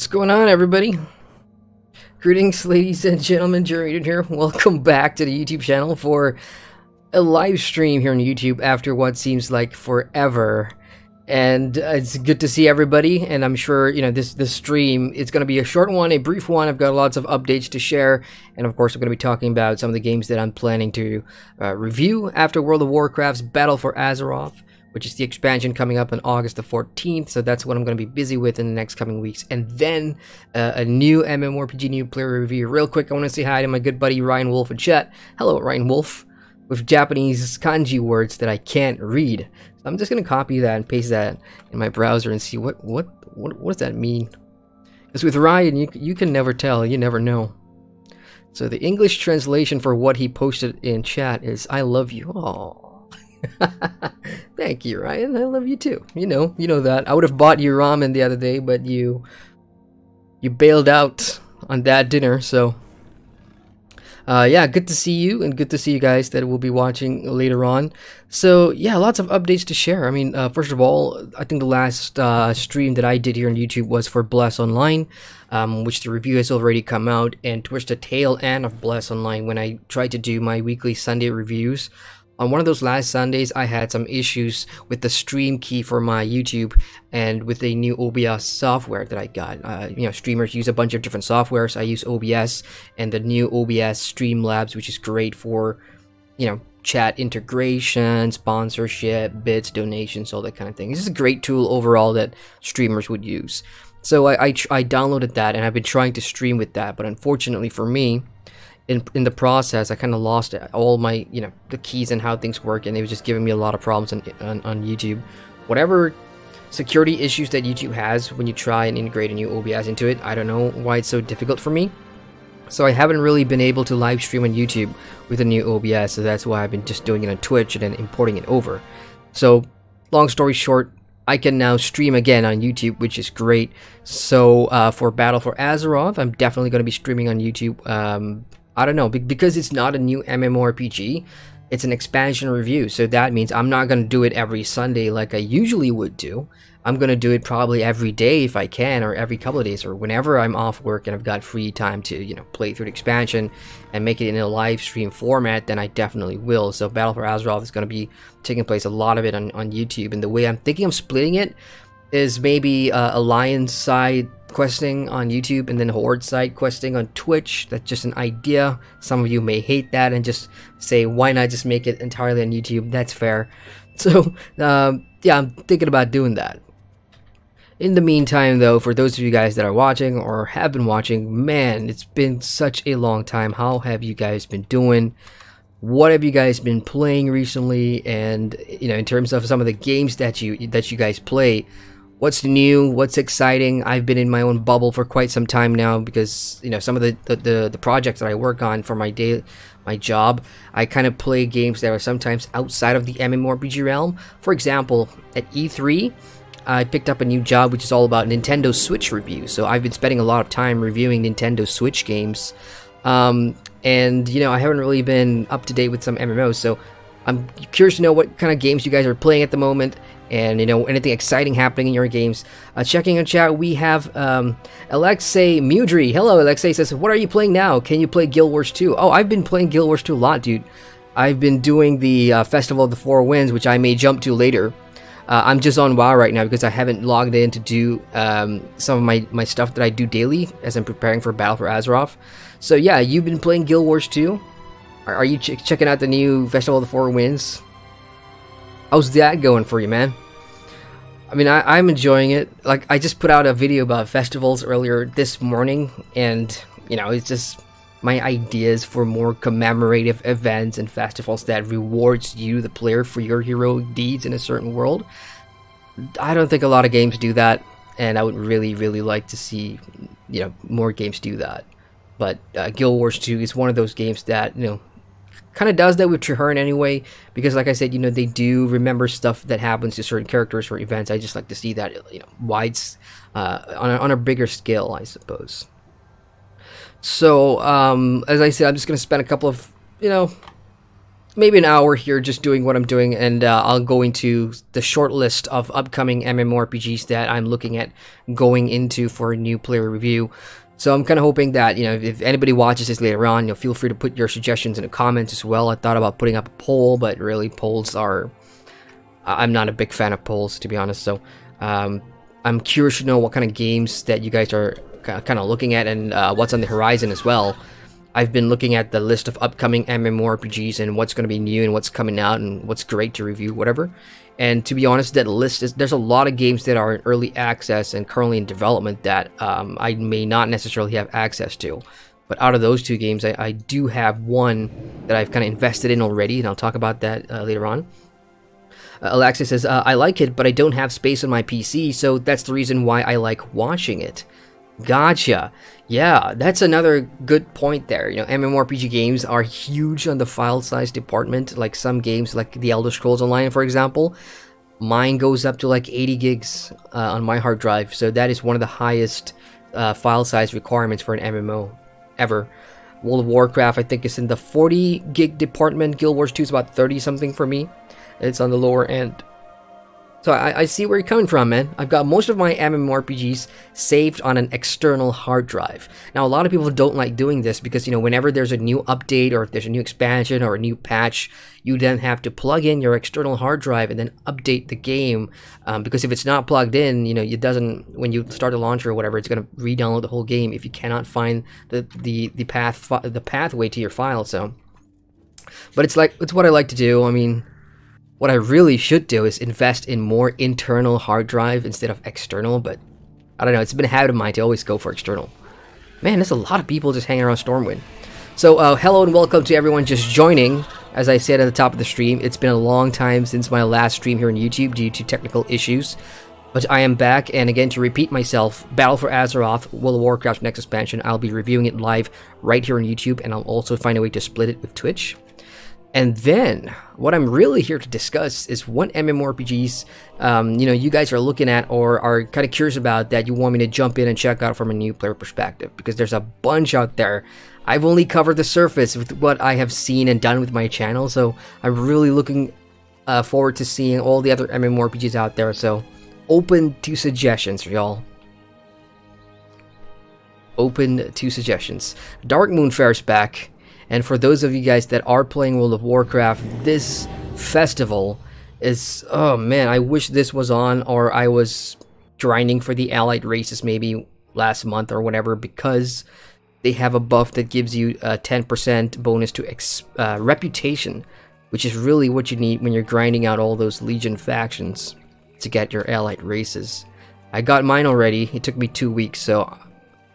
What's going on, everybody? Greetings, ladies and gentlemen. Adrian here. Welcome back to the YouTube channel for a live stream here on YouTube after what seems like forever. And it's good to see everybody, and I'm sure, you know, this stream, it's going to be a short one, a brief one. I've got lots of updates to share, and of course I'm going to be talking about some of the games that I'm planning to review after World of Warcraft's Battle for Azeroth, which is the expansion coming up on August the 14th, so that's what I'm going to be busy with in the next coming weeks. And then a new MMORPG new player review. Real quick, I want to say hi to my good buddy Ryan Wolf in chat. Hello, Ryan Wolf, with Japanese kanji words that I can't read. So I'm just going to copy that and paste that in my browser and see what does that mean. Because with Ryan, you can never tell, you never know. So the English translation for what he posted in chat is, I love you. Aww. Thank you, Ryan. I love you too. You know that. I would have bought you ramen the other day, but you bailed out on that dinner, so yeah, good to see you, and good to see you guys that will be watching later on. So yeah, lots of updates to share. I mean, first of all, I think the last stream that I did here on YouTube was for Bless Online, which the review has already come out, and towards the tail end of Bless Online, when I tried to do my weekly Sunday reviews. On one of those last Sundays, I had some issues with the stream key for my YouTube and with the new OBS software that I got. You know, streamers use a bunch of different softwares. I use OBS and the new OBS Streamlabs, which is great for, you know, chat integration, sponsorship, bits, donations, all that kind of thing. This is a great tool overall that streamers would use. So I downloaded that, and I've been trying to stream with that, but unfortunately for me, in the process, I kind of lost all my, you know, the keys and how things work, and it was just giving me a lot of problems on YouTube. Whatever security issues that YouTube has when you try and integrate a new OBS into it, I don't know why it's so difficult for me. So I haven't really been able to live stream on YouTube with a new OBS, so that's why I've been just doing it on Twitch and then importing it over. So long story short, I can now stream again on YouTube, which is great. So for Battle for Azeroth, I'm definitely going to be streaming on YouTube. I don't know, because it's not a new MMORPG, it's an expansion review, so that means I'm not going to do it every Sunday like I usually would do. I'm going to do it probably every day if I can, or every couple of days, or whenever I'm off work and I've got free time to, you know, play through the expansion and make it in a live stream format, then I definitely will. So Battle for Azeroth is going to be taking place, a lot of it on YouTube, and the way I'm thinking of splitting it is maybe Alliance side questing on YouTube and then Horde side questing on Twitch. That's just an idea. Some of you may hate that and just say, why not just make it entirely on YouTube? That's fair. So yeah, I'm thinking about doing that. In the meantime, though, for those of you guys that are watching or have been watching, man, it's been such a long time. How have you guys been doing? What have you guys been playing recently? And, you know, in terms of some of the games that you guys play, what's new? What's exciting? I've been in my own bubble for quite some time now because, you know, some of the projects that I work on for my job, I kind of play games that are sometimes outside of the MMORPG realm. For example, at E3, I picked up a new job which is all about Nintendo Switch reviews. So I've been spending a lot of time reviewing Nintendo Switch games. And, you know, I haven't really been up to date with some MMOs, so I'm curious to know what kind of games you guys are playing at the moment, and, you know, anything exciting happening in your games. Checking on chat, we have Alexei Mudry. Hello, Alexei says, what are you playing now? Can you play Guild Wars 2? Oh, I've been playing Guild Wars 2 a lot, dude. I've been doing the Festival of the Four Winds, which I may jump to later. I'm just on WoW right now because I haven't logged in to do some of my stuff that I do daily as I'm preparing for Battle for Azeroth. So yeah, you've been playing Guild Wars 2? Are you checking out the new Festival of the Four Winds? How's that going for you, man? I mean, I'm enjoying it. Like, I just put out a video about festivals earlier this morning, and, you know, it's just my ideas for more commemorative events and festivals that rewards you, the player, for your heroic deeds in a certain world. I don't think a lot of games do that, and I would really, really like to see, you know, more games do that. But Guild Wars 2 is one of those games that, you know, kind of does that with Treherne anyway, because like I said, you know, they do remember stuff that happens to certain characters or events. I just like to see that, you know, on a bigger scale, I suppose. So as I said, I'm just going to spend a couple of, you know, maybe an hour here just doing what I'm doing, and I'll go into the short list of upcoming MMORPGs that I'm looking at going into for a new player review. So I'm kind of hoping that, you know, if anybody watches this later on, feel free to put your suggestions in the comments as well. I thought about putting up a poll, but really polls are... I'm not a big fan of polls, to be honest, so I'm curious to know what kind of games that you guys are kind of looking at, and what's on the horizon as well. I've been looking at the list of upcoming MMORPGs and what's going to be new and what's coming out and what's great to review, whatever. And to be honest, that list is, there's a lot of games that are in early access and currently in development that I may not necessarily have access to. But out of those two games, I do have one that I've kind of invested in already, and I'll talk about that later on. Alexis says, I like it, but I don't have space on my PC, so that's the reason why I like watching it. Gotcha. Yeah, that's another good point there. You know, MMORPG games are huge on the file size department. Like some games, like the Elder Scrolls Online, for example, mine goes up to like 80 gigs on my hard drive. So that is one of the highest file size requirements for an MMO ever. World of Warcraft, I think, is in the 40 gig department. Guild Wars 2 is about 30 something for me. It's on the lower end. So I see where you're coming from, man. I've got most of my MMORPGs saved on an external hard drive. Now, a lot of people don't like doing this because, you know, whenever there's a new update or if there's a new expansion or a new patch, you then have to plug in your external hard drive and then update the game. Because if it's not plugged in, you know, it doesn't, when you start a launcher or whatever, it's going to re-download the whole game if you cannot find the pathway to your file. So, but it's what I like to do. I mean, what I really should do is invest in more internal hard drive instead of external, but I don't know, it's been a habit of mine to always go for external. Man, there's a lot of people just hanging around Stormwind. So, hello and welcome to everyone just joining. As I said at the top of the stream, it's been a long time since my last stream here on YouTube due to technical issues. But I am back, and again, to repeat myself, Battle for Azeroth, World of Warcraft next expansion, I'll be reviewing it live right here on YouTube, and I'll also find a way to split it with Twitch. And then, what I'm really here to discuss is what MMORPGs, you know, you guys are looking at or are kind of curious about that you want me to jump in and check out from a new player perspective. Because there's a bunch out there. I've only covered the surface with what I have seen and done with my channel. So, I'm really looking forward to seeing all the other MMORPGs out there. So, open to suggestions, y'all. Open to suggestions. Dark Moonfare's back. And for those of you guys that are playing World of Warcraft, this festival is... Oh man, I wish this was on, or I was grinding for the allied races maybe last month or whatever, because they have a buff that gives you a 10% bonus to reputation, which is really what you need when you're grinding out all those Legion factions to get your allied races. I got mine already. It took me 2 weeks, so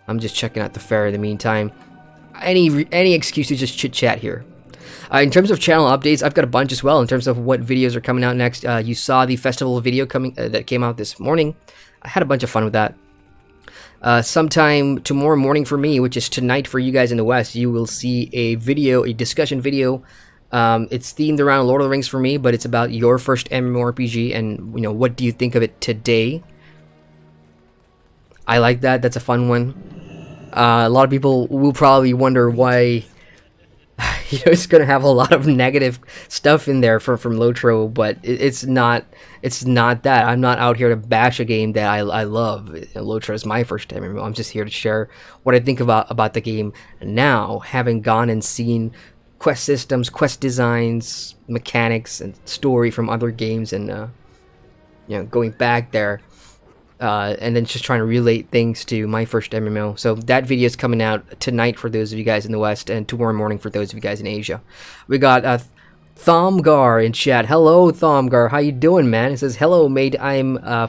I'm just checking out the fair in the meantime. Any excuse to just chit chat here. In terms of channel updates, I've got a bunch as well. In terms of what videos are coming out next, you saw the festival video coming that came out this morning. I had a bunch of fun with that. Sometime tomorrow morning for me, which is tonight for you guys in the West, you will see a video, a discussion video. It's themed around Lord of the Rings for me, but it's about your first MMORPG and, you know, what do you think of it today? I like that. That's a fun one. A lot of people will probably wonder why you know, it's gonna have a lot of negative stuff in there from LOTRO, but it's not that. I'm not out here to bash a game that I love. LOTRO is my first MMO. I'm just here to share what I think about the game now, having gone and seen quest systems, quest designs, mechanics, and story from other games, and you know, going back there. And then just trying to relate things to my first MMO. So that video is coming out tonight for those of you guys in the West, and tomorrow morning for those of you guys in Asia. We got Thomgar in chat. Hello, Thomgar. How you doing, man? It says, hello, mate.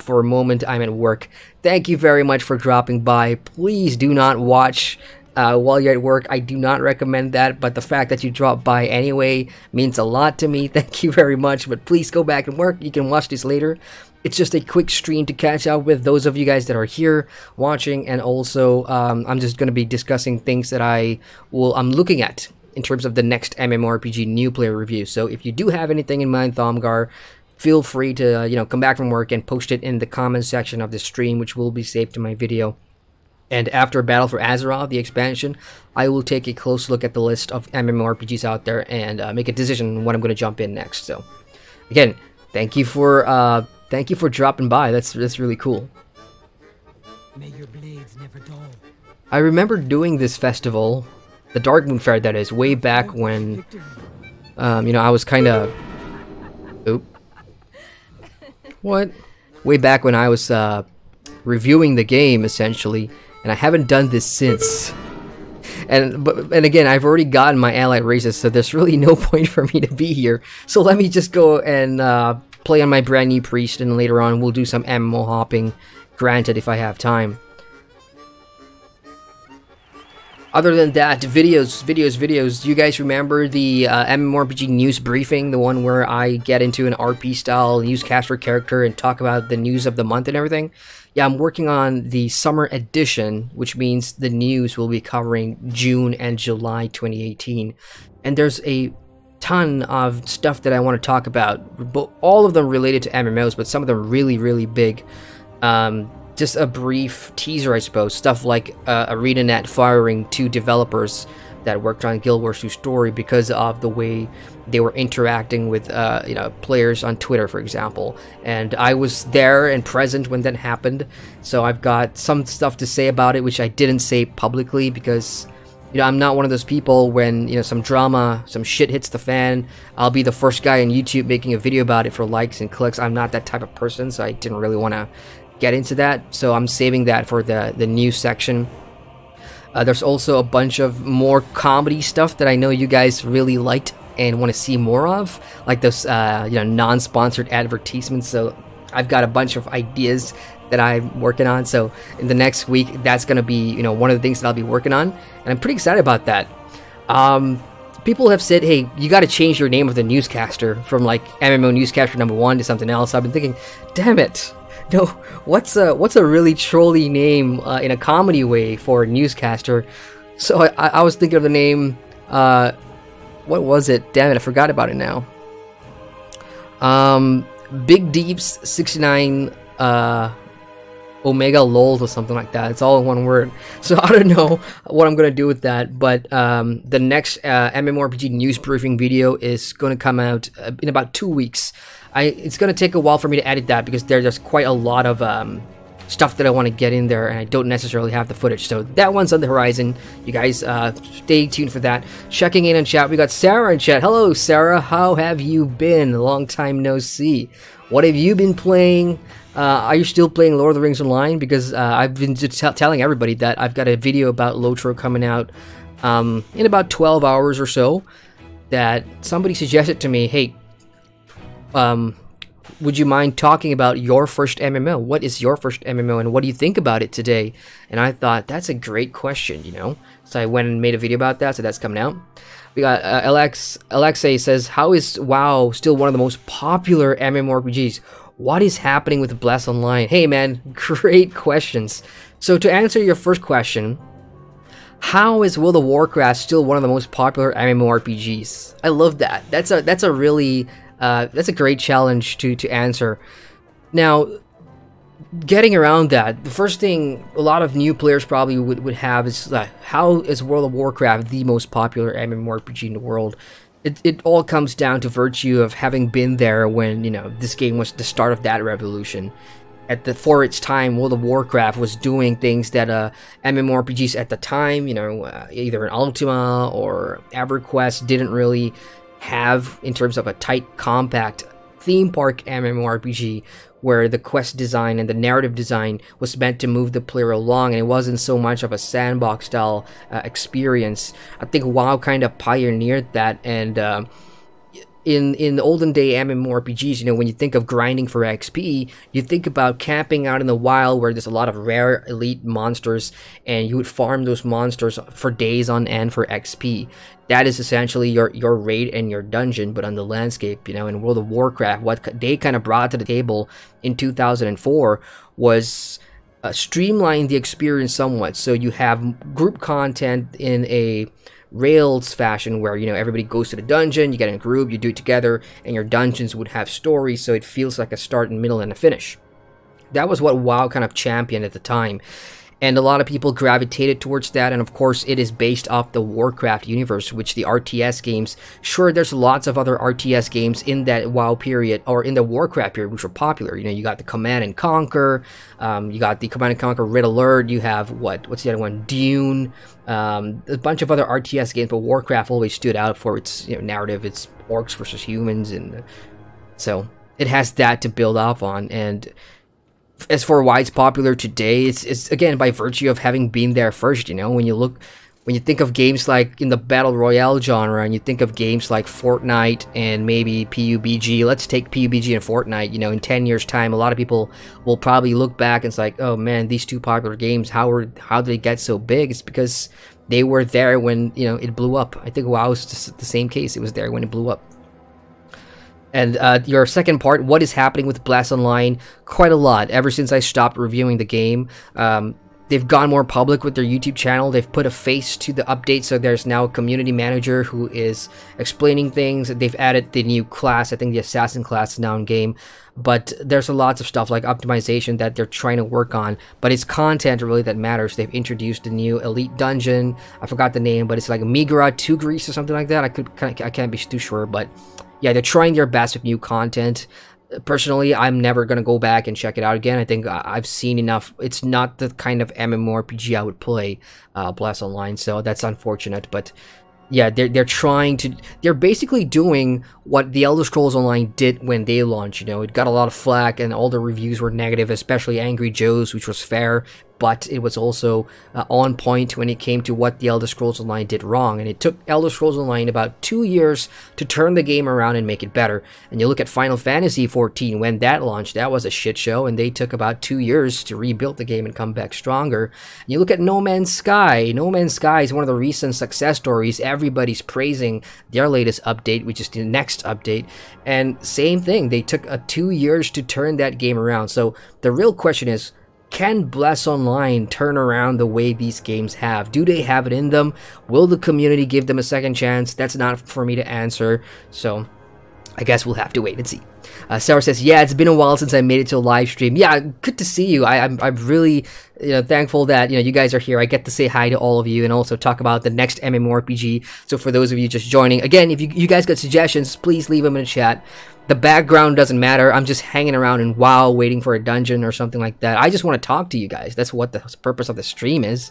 For a moment, I'm at work. Thank you very much for dropping by. Please do not watch while you're at work. I do not recommend that, but the fact that you dropped by anyway means a lot to me. Thank you very much, but please go back and work. You can watch this later. It's just a quick stream to catch up with those of you guys that are here watching, and also I'm just going to be discussing things that I'm looking at in terms of the next MMORPG new player review. So if you do have anything in mind, Thomgar, feel free to come back from work and post it in the comments section of the stream, which will be saved to my video. And after Battle for Azeroth, the expansion, I will take a close look at the list of MMORPGs out there and make a decision on what I'm going to jump in next. So, again, thank you for dropping by. That's really cool. May your blades never dull. I remember doing this festival, the Dark Moon Fair, that is, way back when, you know, I was kind of, what? Way back when I was reviewing the game, essentially. And I haven't done this since. And again, I've already gotten my allied races, so there's really no point for me to be here. So let me just go and play on my brand new priest, and later on we'll do some MMO hopping, granted, if I have time. Other than that, videos. Do you guys remember the MMORPG news briefing? The one where I get into an RP style newscaster character and talk about the news of the month and everything? Yeah, I'm working on the summer edition, which means the news will be covering June and July 2018. And there's a ton of stuff that I want to talk about, but all of them related to MMOs, but some of them really big. Just a brief teaser, I suppose. Stuff like ArenaNet firing 2 developers that worked on Guild Wars 2 Story because of the way they were interacting with you know, players on Twitter, for example. And I was there and present when that happened, so I've got some stuff to say about it, which I didn't say publicly because, you know, I'm not one of those people when, you know, some drama, some shit hits the fan, I'll be the first guy on YouTube making a video about it for likes and clicks. I'm not that type of person, so I didn't really want to get into that, so I'm saving that for the news section. There's also a bunch of more comedy stuff that I know you guys really liked and want to see more of, like those you know, non-sponsored advertisements. So I've got a bunch of ideas that I'm working on, so in the next week that's gonna be, you know, one of the things that I'll be working on, and I'm pretty excited about that. People have said, hey, you got to change your name of the newscaster from like MMO newscaster #1 to something else. I've been thinking, damn it, no, what's a really trolly name in a comedy way for a newscaster? So I was thinking of the name, what was it? Damn it, I forgot about it now. Big Deeps 69 Omega LOLs or something like that. It's all in one word. So I don't know what I'm gonna do with that, but the next MMORPG news briefing video is gonna come out in about 2 weeks. It's gonna take a while for me to edit that because there's just quite a lot of stuff that I want to get in there, and I don't necessarily have the footage. So that one's on the horizon. You guys stay tuned for that. Checking in chat, we got Sarah in chat. Hello, Sarah. How have you been? Long time no see. What have you been playing? Are you still playing Lord of the Rings Online? Because I've been just telling everybody that I've got a video about LOTRO coming out in about 12 hours or so, that somebody suggested to me, hey, would you mind talking about your first MMO? What is your first MMO, and what do you think about it today? And I thought, that's a great question, you know? So I went and made a video about that, so that's coming out. We got Alexei says, how is WoW still one of the most popular MMORPGs? What is happening with Blast Online? Hey man, great questions. So to answer your first question, how is World of Warcraft still one of the most popular MMORPGs? I love that. That's a really that's a great challenge to answer. Now, getting around that, the first thing a lot of new players probably would have is how is World of Warcraft the most popular MMORPG in the world? It all comes down to virtue of having been there when, you know, this game was the start of that revolution. For its time, World of Warcraft was doing things that MMORPGs at the time, you know, either an Ultima or EverQuest didn't really have in terms of a tight, compact theme park MMORPG, where the quest design and the narrative design was meant to move the player along, and it wasn't so much of a sandbox style experience. I think WoW kind of pioneered that, and in the olden day MMORPGs, you know, when you think of grinding for XP, you think about camping out in the wild where there's a lot of rare elite monsters, and you would farm those monsters for days on end for XP. That is essentially your raid and your dungeon, but on the landscape, you know. In World of Warcraft, what they kind of brought to the table in 2004 was streamline the experience somewhat. So you have group content in a Rails fashion where, you know, everybody goes to the dungeon, you get in a group, you do it together, and your dungeons would have stories, so it feels like a start and middle and a finish. That was what WoW kind of championed at the time. and a lot of people gravitated towards that. And of course, it is based off the Warcraft universe, which the RTS games, sure, there's lots of other RTS games in that WoW period, or in the Warcraft period, which were popular. You know, you got the Command and Conquer, you got the Command and Conquer Red Alert, you have, what's the other one, Dune, a bunch of other RTS games, but Warcraft always stood out for its, you know, narrative, its orcs versus humans, and so it has that to build off on. And as for why it's popular today, it's again by virtue of having been there first. You know, when you think of games like in the battle royale genre, and you think of games like Fortnite and maybe PUBG. Let's take PUBG and Fortnite. You know, in 10 years' time, a lot of people will probably look back and it's like, oh man, these two popular games, how did they get so big? It's because they were there when, you know, it blew up. I think WoW was just the same case. It was there when it blew up. And your second part, what is happening with Blast Online? Quite a lot. Ever since I stopped reviewing the game, they've gone more public with their YouTube channel. They've put a face to the update, so there's now a community manager who is explaining things. They've added the new class. I think the Assassin class is now in game. But there's a lots of stuff like optimization that they're trying to work on. But it's content really that matters. They've introduced a new elite dungeon. I forgot the name, but it's like Migra 2 Grease or something like that. I can't be too sure, but yeah, they're trying their best with new content. Personally, I'm never going to go back and check it out again. I think I've seen enough. It's not the kind of MMORPG I would play, Blast Online, so that's unfortunate. But yeah, they're basically doing what the Elder Scrolls Online did when they launched. You know, it got a lot of flack and all the reviews were negative, especially Angry Joe's, which was fair, but it was also on point when it came to what the Elder Scrolls Online did wrong. And it took Elder Scrolls Online about 2 years to turn the game around and make it better. And you look at Final Fantasy XIV, when that launched, that was a shit show, and they took about 2 years to rebuild the game and come back stronger. And you look at No Man's Sky. No Man's Sky is one of the recent success stories. Everybody's praising their latest update, which is the next update. And same thing, they took 2 years to turn that game around. So the real question is, can Blast Online turn around the way these games have? Do they have it in them? Will the community give them a second chance? That's not for me to answer, so I guess we'll have to wait and see. Sarah says, yeah, it's been a while since I made it to a live stream. Yeah, good to see you. I'm really, you know, thankful that, you know, you guys are here. I get to say hi to all of you and also talk about the next MMORPG. So for those of you just joining, again, if you guys got suggestions, please leave them in the chat. The background doesn't matter. I'm just hanging around in WoW waiting for a dungeon or something like that. I just want to talk to you guys. That's what the purpose of the stream is.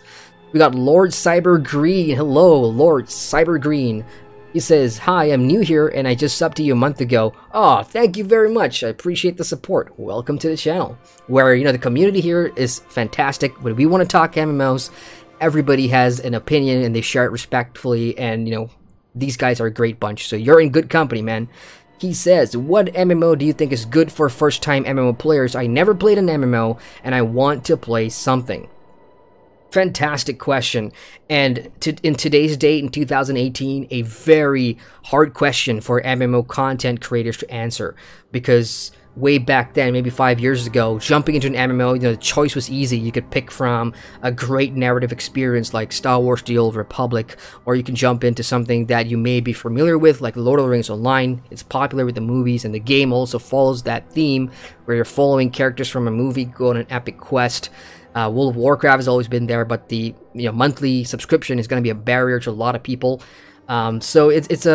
We got Lord Cyber Green. Hello, Lord Cyber Green. He says, hi, I'm new here and I just subbed to you a month ago. Oh, thank you very much. I appreciate the support. Welcome to the channel, where, you know, the community here is fantastic. When we want to talk MMOs, everybody has an opinion and they share it respectfully, and, you know, these guys are a great bunch. So you're in good company, man. He says, what MMO do you think is good for first-time MMO players? I never played an MMO, and I want to play something. Fantastic question. And in today's date, in 2018, a very hard question for MMO content creators to answer. Because way back then, maybe 5 years ago, jumping into an MMO, you know, the choice was easy. You could pick from a great narrative experience like Star Wars: The Old Republic, or you can jump into something that you may be familiar with, like Lord of the Rings Online. It's popular with the movies, and the game also follows that theme, where you're following characters from a movie, go on an epic quest. World of Warcraft has always been there, but the monthly subscription is going to be a barrier to a lot of people. So it's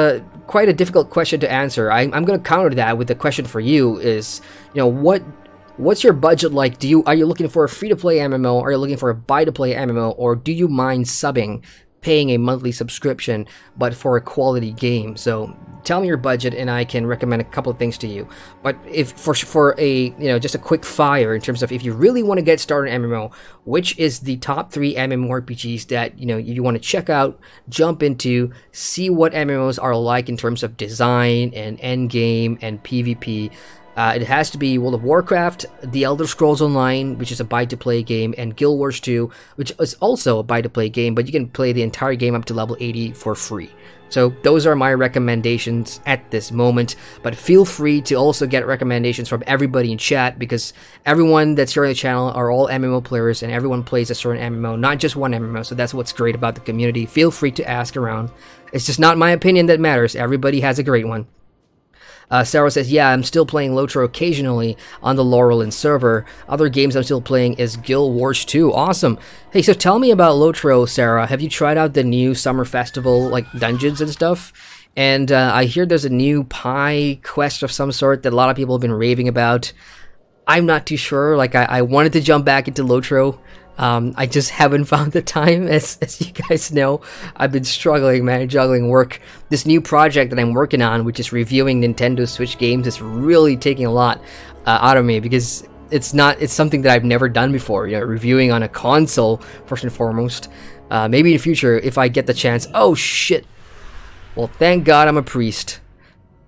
quite a difficult question to answer. I'm going to counter that with the question for you is, what's your budget like? Are you looking for a free-to-play MMO? Are you looking for a buy-to-play MMO? Or do you mind subbing, paying a monthly subscription, but for a quality game? So tell me your budget and I can recommend a couple of things to you. But if for a just a quick fire in terms of if you really want to get started in MMO, which is the top 3 MMORPGs that you want to check out, jump into, see what MMOs are like in terms of design and endgame and PvP. It has to be World of Warcraft, The Elder Scrolls Online, which is a buy-to-play game, and Guild Wars 2, which is also a buy-to-play game, but you can play the entire game up to level 80 for free. So those are my recommendations at this moment, but feel free to also get recommendations from everybody in chat, because everyone that's here on the channel are all MMO players, and everyone plays a certain MMO, not just one MMO, so that's what's great about the community. Feel free to ask around. It's just not my opinion that matters. Everybody has a great one. Sarah says, yeah, I'm still playing LOTRO occasionally on the Laurelin server. Other games I'm still playing is Guild Wars 2. Awesome. Hey, so tell me about LOTRO, Sarah. Have you tried out the new Summer Festival, like, dungeons and stuff? And I hear there's a new pie quest of some sort that a lot of people have been raving about. I'm not too sure. Like, I wanted to jump back into LOTRO. I just haven't found the time, as you guys know. I've been struggling, man, juggling work. This new project that I'm working on, which is reviewing Nintendo Switch games, is really taking a lot out of me, because it's something that I've never done before, you know, reviewing on a console, first and foremost. Maybe in the future, if I get the chance. Oh, shit. Well, thank God I'm a priest.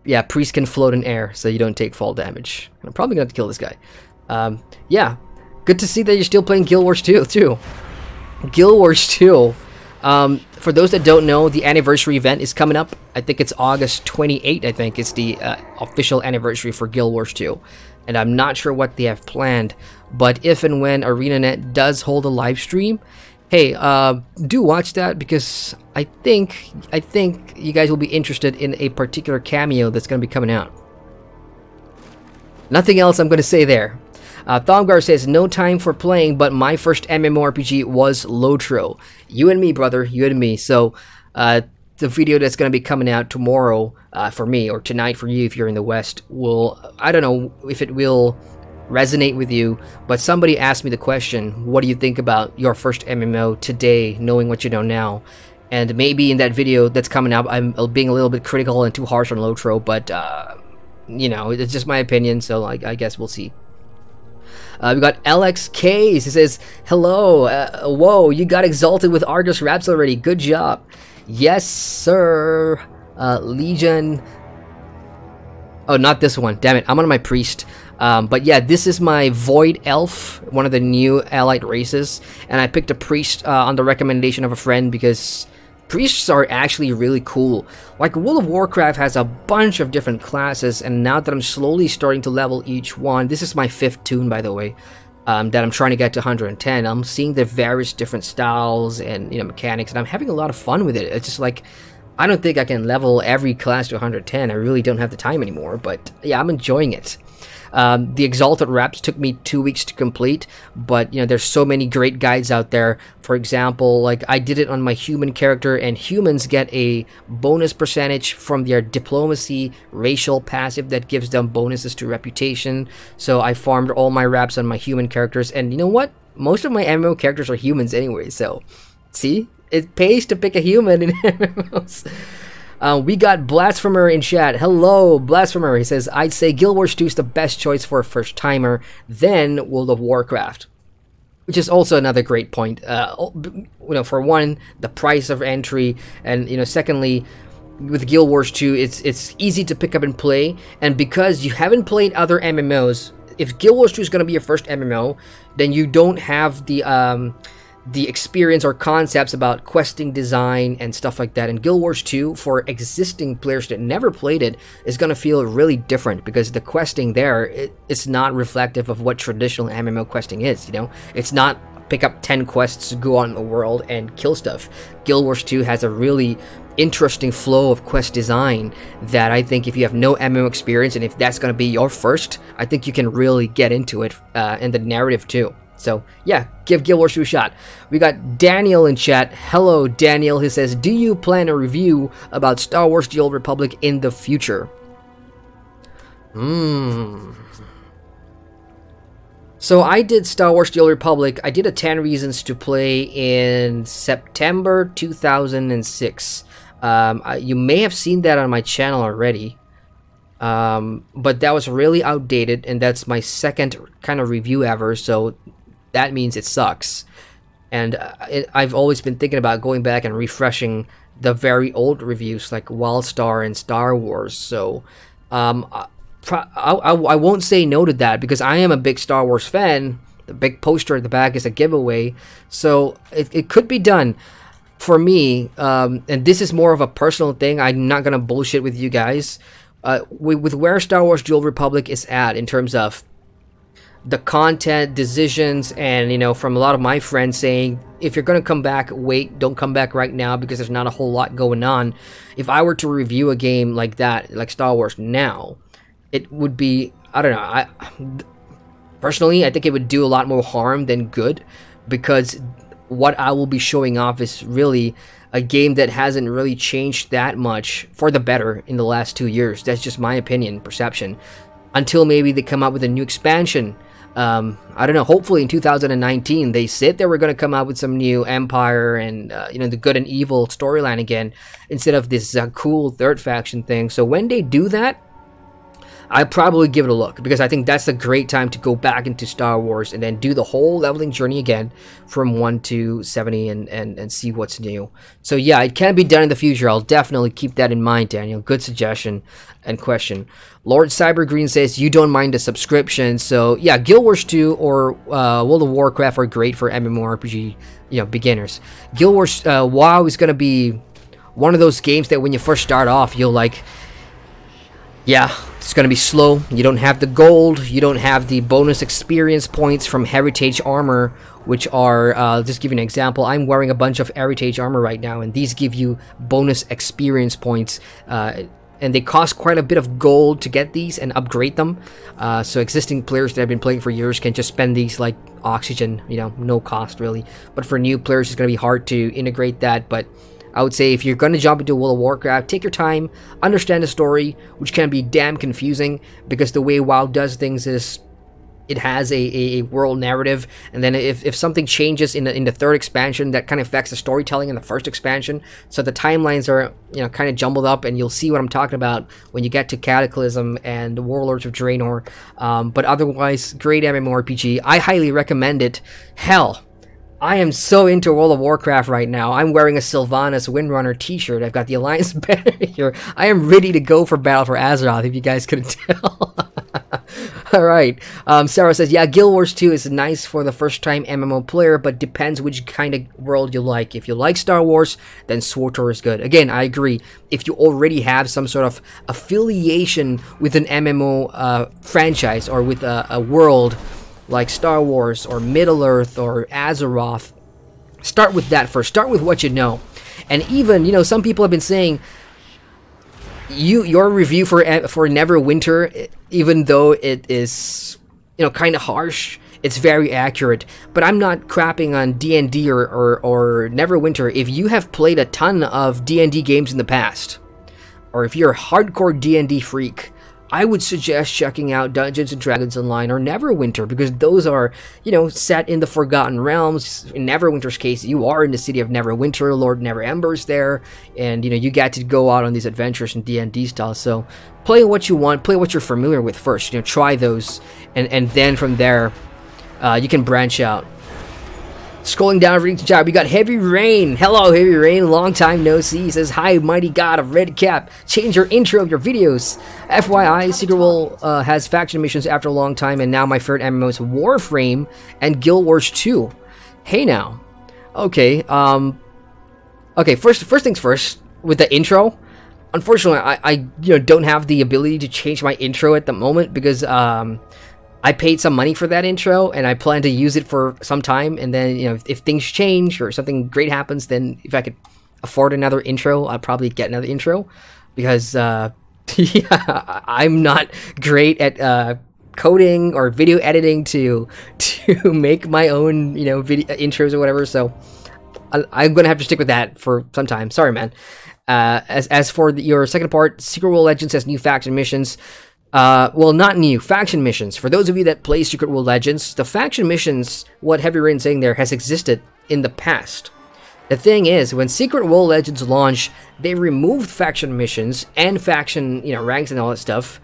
Yeah, priest can float in air, so you don't take fall damage. I'm probably gonna have to kill this guy. Yeah. Good to see that you're still playing Guild Wars 2, too. Guild Wars 2. For those that don't know, the anniversary event is coming up. I think it's August 28th, I think. It's the official anniversary for Guild Wars 2. And I'm not sure what they have planned. But if and when ArenaNet does hold a live stream, hey, do watch that, because I think you guys will be interested in a particular cameo that's going to be coming out. Nothing else I'm going to say there. Thomgar says, no time for playing, but my first MMORPG was LOTRO. You and me, brother, you and me. So, the video that's going to be coming out tomorrow for me, or tonight for you if you're in the West, will, I don't know if it will resonate with you, but somebody asked me the question, what do you think about your first MMO today, knowing what you know now? And maybe in that video that's coming up, I'm being a little bit critical and too harsh on LOTRO, but, you know, it's just my opinion, so I guess we'll see. We got LXK. He says, hello. Whoa, you got exalted with Argus Raps already. Good job. Yes, sir. Legion. Oh, not this one. Damn it. I'm on my priest. But yeah, this is my Void Elf, one of the new allied races. And I picked a priest on the recommendation of a friend, because priests are actually really cool. Like, World of Warcraft has a bunch of different classes, and now that I'm slowly starting to level each one, this is my 5th tune, by the way, that I'm trying to get to 110. I'm seeing the various different styles and, you know, mechanics, and I'm having a lot of fun with it. It's just like, I don't think I can level every class to 110. I really don't have the time anymore, but yeah, I'm enjoying it. The Exalted Raps took me 2 weeks to complete, but you know, there's so many great guides out there. For example, like, I did it on my human character, and humans get a bonus percentage from their diplomacy racial passive that gives them bonuses to reputation. So I farmed all my raps on my human characters, and you know what? Most of my MMO characters are humans anyway, so see? It pays to pick a human in MMOs. We got Blasphemer in chat. Hello, Blasphemer. He says, I'd say Guild Wars 2 is the best choice for a first-timer, then World of Warcraft. Which is also another great point. You know, for one, the price of entry, and, you know, secondly, with Guild Wars 2, it's easy to pick up and play, and because you haven't played other MMOs, if Guild Wars 2 is going to be your first MMO, then you don't have the experience or concepts about questing design and stuff like that. And Guild Wars 2, for existing players that never played it, is going to feel really different, because the questing there, it's not reflective of what traditional MMO questing is, you know? It's not pick up 10 quests to go out in the world and kill stuff. Guild Wars 2 has a really interesting flow of quest design that I think if you have no MMO experience, and if that's going to be your first, I think you can really get into it, and the narrative too. So, yeah, give Guild Wars 2 a shot. We got Daniel in chat. Hello, Daniel. He says, do you plan a review about Star Wars The Old Republic in the future? So, I did Star Wars The Old Republic. I did a 10 Reasons to Play in September 2006. You may have seen that on my channel already. But that was really outdated, and that's my second kind of review ever, so that means it sucks. And I've always been thinking about going back and refreshing the very old reviews like Wildstar and Star Wars. So I won't say no to that, because I am a big Star Wars fan. The big poster at the back is a giveaway, so it could be done. For me, and this is more of a personal thing, I'm not gonna bullshit with you guys. With where Star Wars The Old Republic is at in terms of the content, decisions, and, you know, from a lot of my friends saying, if you're going to come back, wait, don't come back right now because there's not a whole lot going on. If I were to review a game like that, like Star Wars now, it would be, I don't know, personally, I think it would do a lot more harm than good, because what I will be showing off is really a game that hasn't really changed that much for the better in the last 2 years. That's just my opinion, perception. Until maybe they come out with a new expansion. I don't know, hopefully in 2019, they said they were going to come out with some new Empire and, you know, the good and evil storyline again, instead of this cool third faction thing. So when they do that, I'd probably give it a look, because I think that's a great time to go back into Star Wars and then do the whole leveling journey again from 1 to 70 and see what's new. So yeah, it can be done in the future. I'll definitely keep that in mind, Daniel. Good suggestion and question. Lord Cybergreen says you don't mind the subscription. So yeah, Guild Wars 2 or World of Warcraft are great for MMORPG, you know, beginners. Guild Wars WoW is going to be one of those games that when you first start off, you'll like, yeah, it's going to be slow. You don't have the gold. You don't have the bonus experience points from Heritage Armor, which are, just give you an example. I'm wearing a bunch of Heritage Armor right now, and these give you bonus experience points. And they cost quite a bit of gold to get these and upgrade them. So existing players that have been playing for years can just spend these like oxygen, you know, no cost really. But for new players, it's going to be hard to integrate that. But I would say if you're going to jump into World of Warcraft, take your time, understand the story, which can be damn confusing, because the way WoW does things is it has a world narrative, and then if something changes in the third expansion, that kind of affects the storytelling in the first expansion. So the timelines are, you know, kind of jumbled up, and you'll see what I'm talking about when you get to Cataclysm and the Warlords of Draenor. But otherwise, great MMORPG. I highly recommend it. Hell, I am so into World of Warcraft right now. I'm wearing a Sylvanas Windrunner t-shirt. I've got the Alliance banner here. I am ready to go for battle for Azeroth, if you guys couldn't tell. Alright, Sarah says, yeah, Guild Wars 2 is nice for the first-time MMO player, but depends which kind of world you like. If you like Star Wars, then SWTOR is good. Again, I agree. If you already have some sort of affiliation with an MMO franchise, or with a world like Star Wars or Middle-earth or Azeroth, start with that first. Start with what you know. And even, you know, some people have been saying your review for Neverwinter, even though it is, you know, kind of harsh, it's very accurate. But I'm not crapping on D&D or Neverwinter. If you have played a ton of D&D games in the past, or if you're a hardcore D&D freak, I would suggest checking out Dungeons & Dragons Online or Neverwinter, because those are, you know, set in the Forgotten Realms. In Neverwinter's case, you are in the city of Neverwinter, Lord Neverember's there, and, you know, you get to go out on these adventures in D&D style. So play what you want, play what you're familiar with first, you know, try those, and then from there, you can branch out. Scrolling down, reading the chat, we got Heavy Rain. Hello, Heavy Rain. Long time no see. He says, hi, mighty god of Red Cap. Change your intro of your videos. FYI, Secret World has faction missions after a long time, and now my favorite MMO is Warframe and Guild Wars 2. Hey now. Okay, okay, first things first, with the intro. Unfortunately, I you know, don't have the ability to change my intro at the moment, because I paid some money for that intro, and I plan to use it for some time, and then, you know, if things change or something great happens, then if I could afford another intro, I'll probably get another intro, because yeah, I'm not great at coding or video editing to make my own, you know, video intros or whatever, so I'm gonna have to stick with that for some time. Sorry, man. As for your second part, Secret World Legends has new faction missions. Well, not new, faction missions. For those of you that play Secret World Legends, the faction missions, what Heavy Rain's saying there, has existed in the past. The thing is, when Secret World Legends launched, they removed faction missions and faction, you know, ranks and all that stuff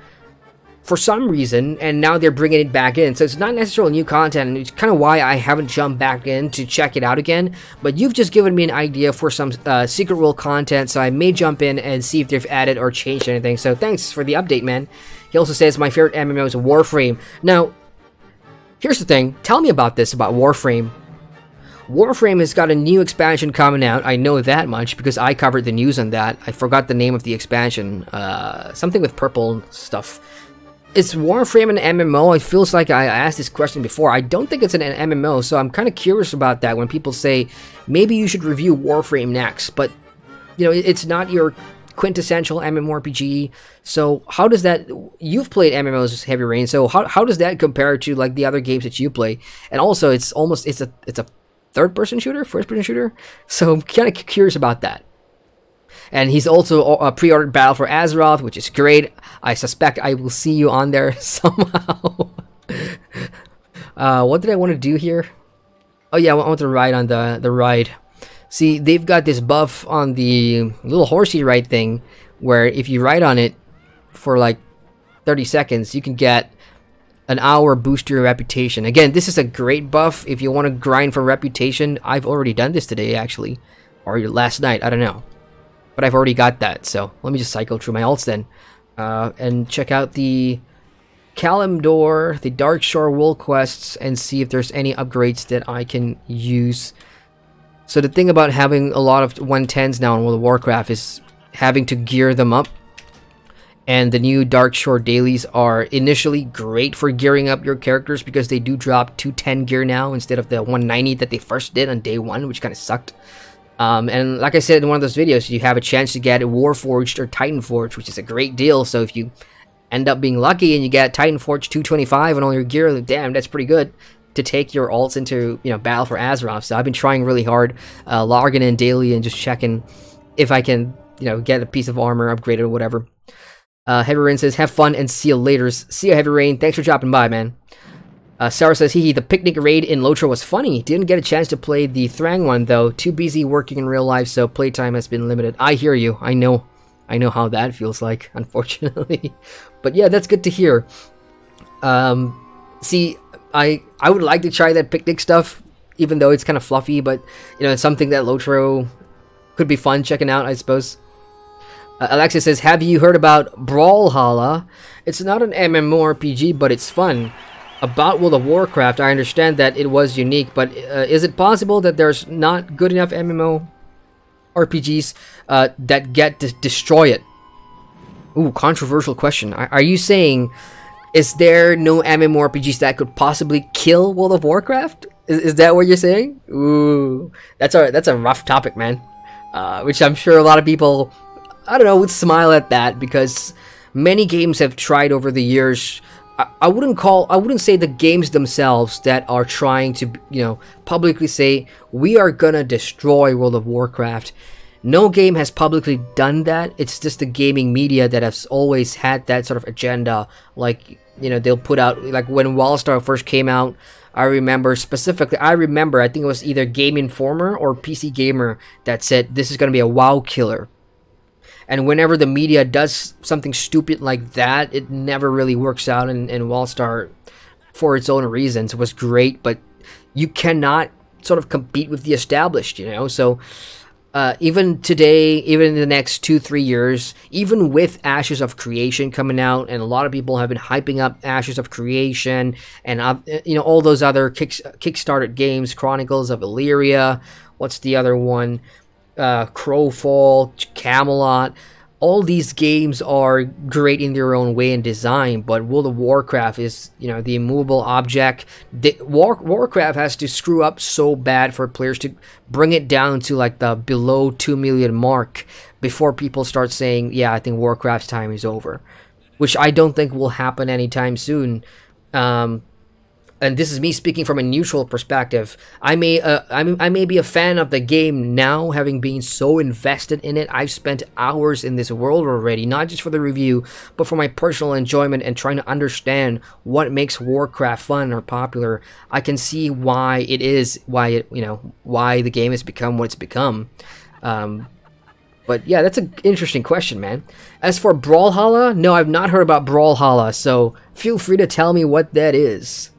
for some reason, and now they're bringing it back in. So it's not necessarily new content, and it's kind of why I haven't jumped back in to check it out again. But you've just given me an idea for some Secret World content, so I may jump in and see if they've added or changed anything. So thanks for the update, man. He also says, my favorite MMO is Warframe. Now, here's the thing. Tell me about this, about Warframe. Warframe has got a new expansion coming out. I know that much because I covered the news on that. I forgot the name of the expansion. Something with purple stuff. Is Warframe an MMO? It feels like I asked this question before. I don't think it's an MMO, so I'm kind of curious about that when people say, maybe you should review Warframe next. But, you know, it's not your quintessential MMORPG. So how does that, you've played MMOs Heavy Rain, so how does that compare to like the other games that you play? And also it's a third person shooter, first person shooter, so I'm kind of curious about that. And he's also pre-ordered Battle for Azeroth, which is great. I suspect I will see you on there somehow. What did I want to do here? Oh yeah, I want to ride on the ride. See, they've got this buff on the little horsey ride thing, where if you ride on it for like 30 seconds, you can get an hour boost to your reputation. Again, this is a great buff if you want to grind for reputation. I've already done this today, actually. Or last night, I don't know. But I've already got that, so let me just cycle through my alts then. And check out the Kalimdor, the Darkshore Wool quests, and see if there's any upgrades that I can use. So the thing about having a lot of 110s now in World of Warcraft is having to gear them up. And the new Darkshore dailies are initially great for gearing up your characters because they do drop 210 gear now instead of the 190 that they first did on day 1, which kind of sucked. And like I said in one of those videos, you have a chance to get a Warforged or Titanforged, which is a great deal. So if you end up being lucky and you get Titanforged 225 and all your gear, damn, that's pretty good to take your alts into, you know, Battle for Azeroth. So I've been trying really hard, logging in daily and just checking if I can, you know, get a piece of armor upgraded or whatever. Heavy Rain says, have fun and see you later. See you, Heavy Rain. Thanks for dropping by, man. Sarah says, hee, the picnic raid in LOTRO was funny. Didn't get a chance to play the Thrang one, though. Too busy working in real life, so playtime has been limited. I hear you. I know how that feels like, unfortunately. But yeah, that's good to hear. See, I would like to try that picnic stuff, even though it's kind of fluffy, but, you know, it's something that LOTRO could be fun checking out, I suppose. Alexia says, have you heard about Brawlhalla? It's not an MMORPG, but it's fun. About World of Warcraft, I understand that it was unique, but is it possible that there's not good enough MMORPGs that get to destroy it? Ooh, controversial question. Are you saying, is there no MMORPGs that could possibly kill World of Warcraft? Is that what you're saying? Ooh, that's a rough topic, man. Which I'm sure a lot of people, I don't know, would smile at that, because many games have tried over the years. I wouldn't say the games themselves that are trying to, you know, publicly say, we are gonna destroy World of Warcraft. No game has publicly done that. It's just the gaming media that has always had that sort of agenda. Like, you know, they'll put out, like when Wildstar first came out, I remember specifically, I think it was either Game Informer or PC Gamer that said, this is gonna be a WoW killer. And whenever the media does something stupid like that, it never really works out. And Wildstar, for its own reasons, was great, but you cannot sort of compete with the established, you know? So even today, even in the next 2-3 years, even with Ashes of Creation coming out, and a lot of people have been hyping up Ashes of Creation, and you know, all those other kickstarted games, Chronicles of Illyria, what's the other one? Crowfall, Camelot, all these games are great in their own way and design, but World of Warcraft is, you know, the immovable object. Warcraft has to screw up so bad for players to bring it down to like the below 2 million mark before people start saying, yeah, I think Warcraft's time is over, which I don't think will happen anytime soon. And this is me speaking from a neutral perspective. I may be a fan of the game now, having been so invested in it. I've spent hours in this world already, not just for the review, but for my personal enjoyment and trying to understand what makes Warcraft fun or popular. I can see why the game has become what it's become. But yeah, that's an interesting question, man. As for Brawlhalla, no, I've not heard about Brawlhalla, so feel free to tell me what that is.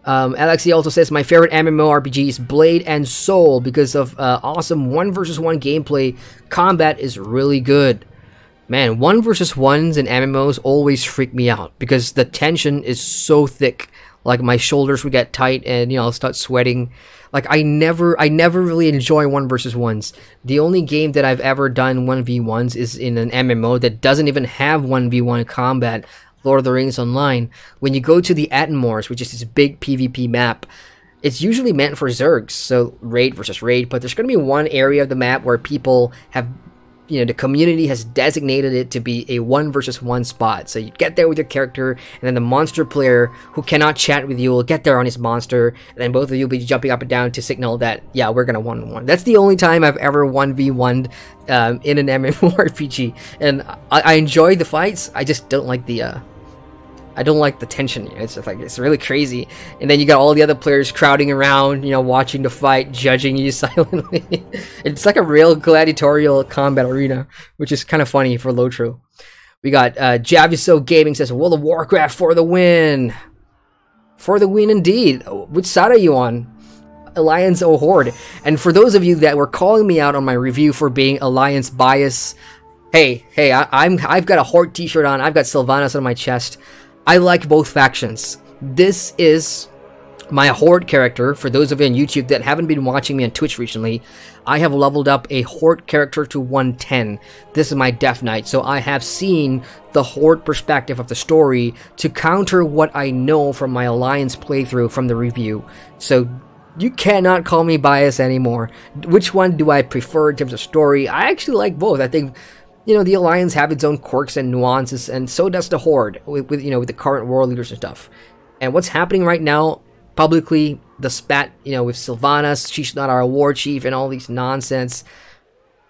Alexi also says, my favorite MMORPG is Blade and Soul because of awesome 1 versus 1 gameplay. Combat is really good. Man, 1 versus 1s in MMOs always freak me out because the tension is so thick. Like my shoulders would get tight and, you know, I'll start sweating. Like I never really enjoy 1 versus 1s. The only game that I've ever done 1v1s is in an MMO that doesn't even have 1v1 combat. Lord of the Rings Online. When you go to the Attenmoors, which is this big PvP map, it's usually meant for Zergs, so raid versus raid, but there's going to be one area of the map where people have, the community has designated it to be a 1 versus 1 spot. So you get there with your character, and then the monster player who cannot chat with you will get there on his monster, and then both of you will be jumping up and down to signal that, yeah, we're gonna 1v1. That's the only time I've ever 1v1'd in an MMORPG, and I enjoy the fights. I just don't like the tension. It's just like, it's really crazy. And then you got all the other players crowding around, watching the fight, judging you silently. It's like a real gladiatorial combat arena, which is kind of funny for LOTRO. We got Javiso Gaming says, World of Warcraft for the win. For the win indeed. Which side are you on? Alliance or Horde? And for those of you that were calling me out on my review for being Alliance bias, hey, I've got a Horde t-shirt on. I've got Sylvanas on my chest. I like both factions. This is my Horde character. For those of you on YouTube that haven't been watching me on Twitch recently, I have leveled up a Horde character to 110. This is my Death Knight, so I have seen the Horde perspective of the story to counter what I know from my Alliance playthrough from the review. So you cannot call me biased anymore. Which one do I prefer in terms of story? I actually like both. I think the Alliance have its own quirks and nuances, and so does the Horde with the current world leaders and stuff. And what's happening right now, publicly, the spat, with Sylvanas, she's not our war chief, and all these nonsense.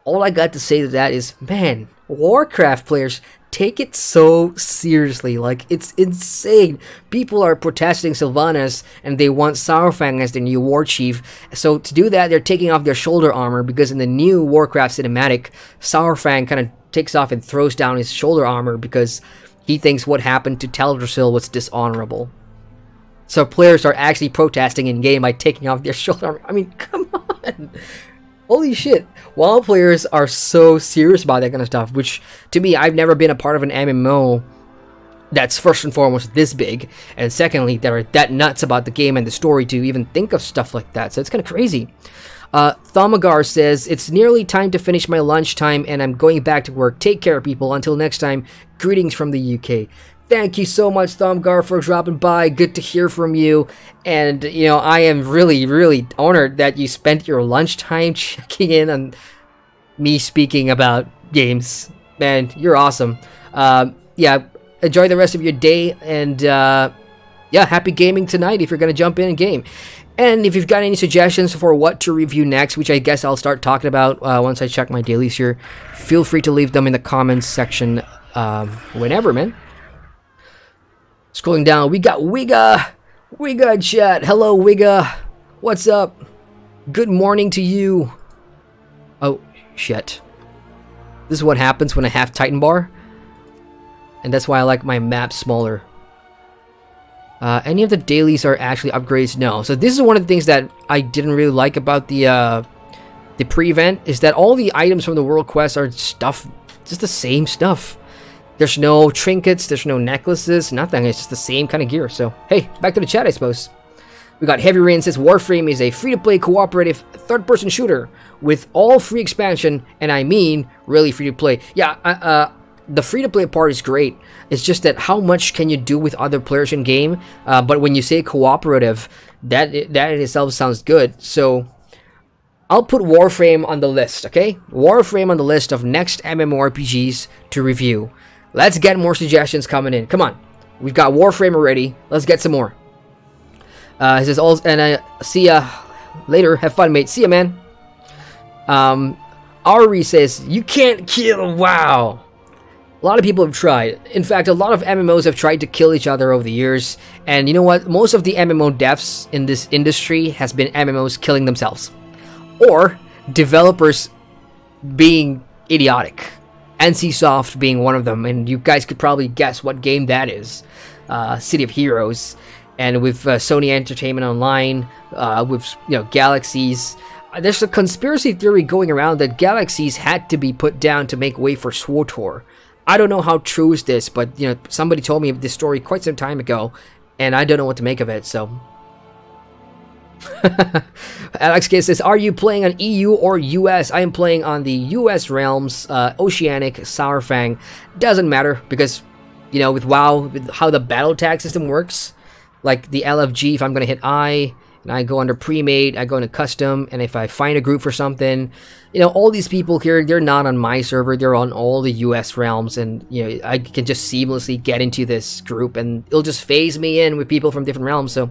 All I got to say to that is, man, Warcraft players take it so seriously. Like, it's insane. People are protesting Sylvanas, and they want Saurfang as their new war chief. So to do that, they're taking off their shoulder armor, because in the new Warcraft cinematic, Saurfang kind of takes off and throws down his shoulder armor because he thinks what happened to Teldrassil was dishonorable. So players are actually protesting in game by taking off their shoulder armor. I mean, come on. Holy shit. WoW players are so serious about that kind of stuff, which to me, I've never been a part of an MMO that's first and foremost this big, and secondly, that are that nuts about the game and the story to even think of stuff like that. So it's kind of crazy. Thaumagar says, it's nearly time to finish my lunchtime and I'm going back to work. Take care, people. Until next time, greetings from the UK. Thank you so much, Thaumagar, for dropping by. Good to hear from you. And, I am really, really honored that you spent your lunchtime checking in on me speaking about games. Man, you're awesome. Yeah, enjoy the rest of your day. And, yeah, happy gaming tonight if you're going to jump in and game. And if you've got any suggestions for what to review next, which I guess I'll start talking about once I check my dailies here, feel free to leave them in the comments section whenever, man. Scrolling down, we got Wiga. Wiga in chat. Hello, Wiga. What's up? Good morning to you. Oh, shit. This is what happens when I have Titan Bar. And that's why I like my map smaller. Any of the dailies are actually upgrades? No. So this is one of the things that I didn't really like about the pre-event, is that all the items from the world quest are stuff, just the same stuff. There's no trinkets, there's no necklaces, nothing. It's just the same kind of gear. So, hey, back to the chat, I suppose. We got Heavy Rain says, Warframe is a free-to-play cooperative third-person shooter with all free expansion, and I mean really free-to-play. Yeah, the free-to-play part is great. It's just that how much can you do with other players in game? But when you say cooperative, that in itself sounds good. So I'll put Warframe on the list, okay? Warframe on the list of next MMORPGs to review. Let's get more suggestions coming in. Come on. We've got Warframe already. Let's get some more. He says, see ya later. Have fun, mate. See ya, man. Ari says, you can't kill WoW. A lot of people have tried. In fact, a lot of MMOs have tried to kill each other over the years. And you know what? Most of the MMO deaths in this industry has been MMOs killing themselves. Or developers being idiotic. NCSoft being one of them. And you guys could probably guess what game that is. City of Heroes. And with Sony Entertainment Online, with Galaxies. There's a conspiracy theory going around that Galaxies had to be put down to make way for SWTOR. I don't know how true is this, but somebody told me this story quite some time ago, and I don't know what to make of it. So, Alex K says, "Are you playing on EU or US?" I am playing on the US realms, Oceanic, Saurfang. Doesn't matter because, with WoW, with how the battle tag system works, like the LFG, if I'm gonna hit I, and I go under pre-made, I go into custom, and if I find a group for something, you know, all these people here, they're not on my server, they're on all the US realms, and you know, I can just seamlessly get into this group and it'll just phase me in with people from different realms. So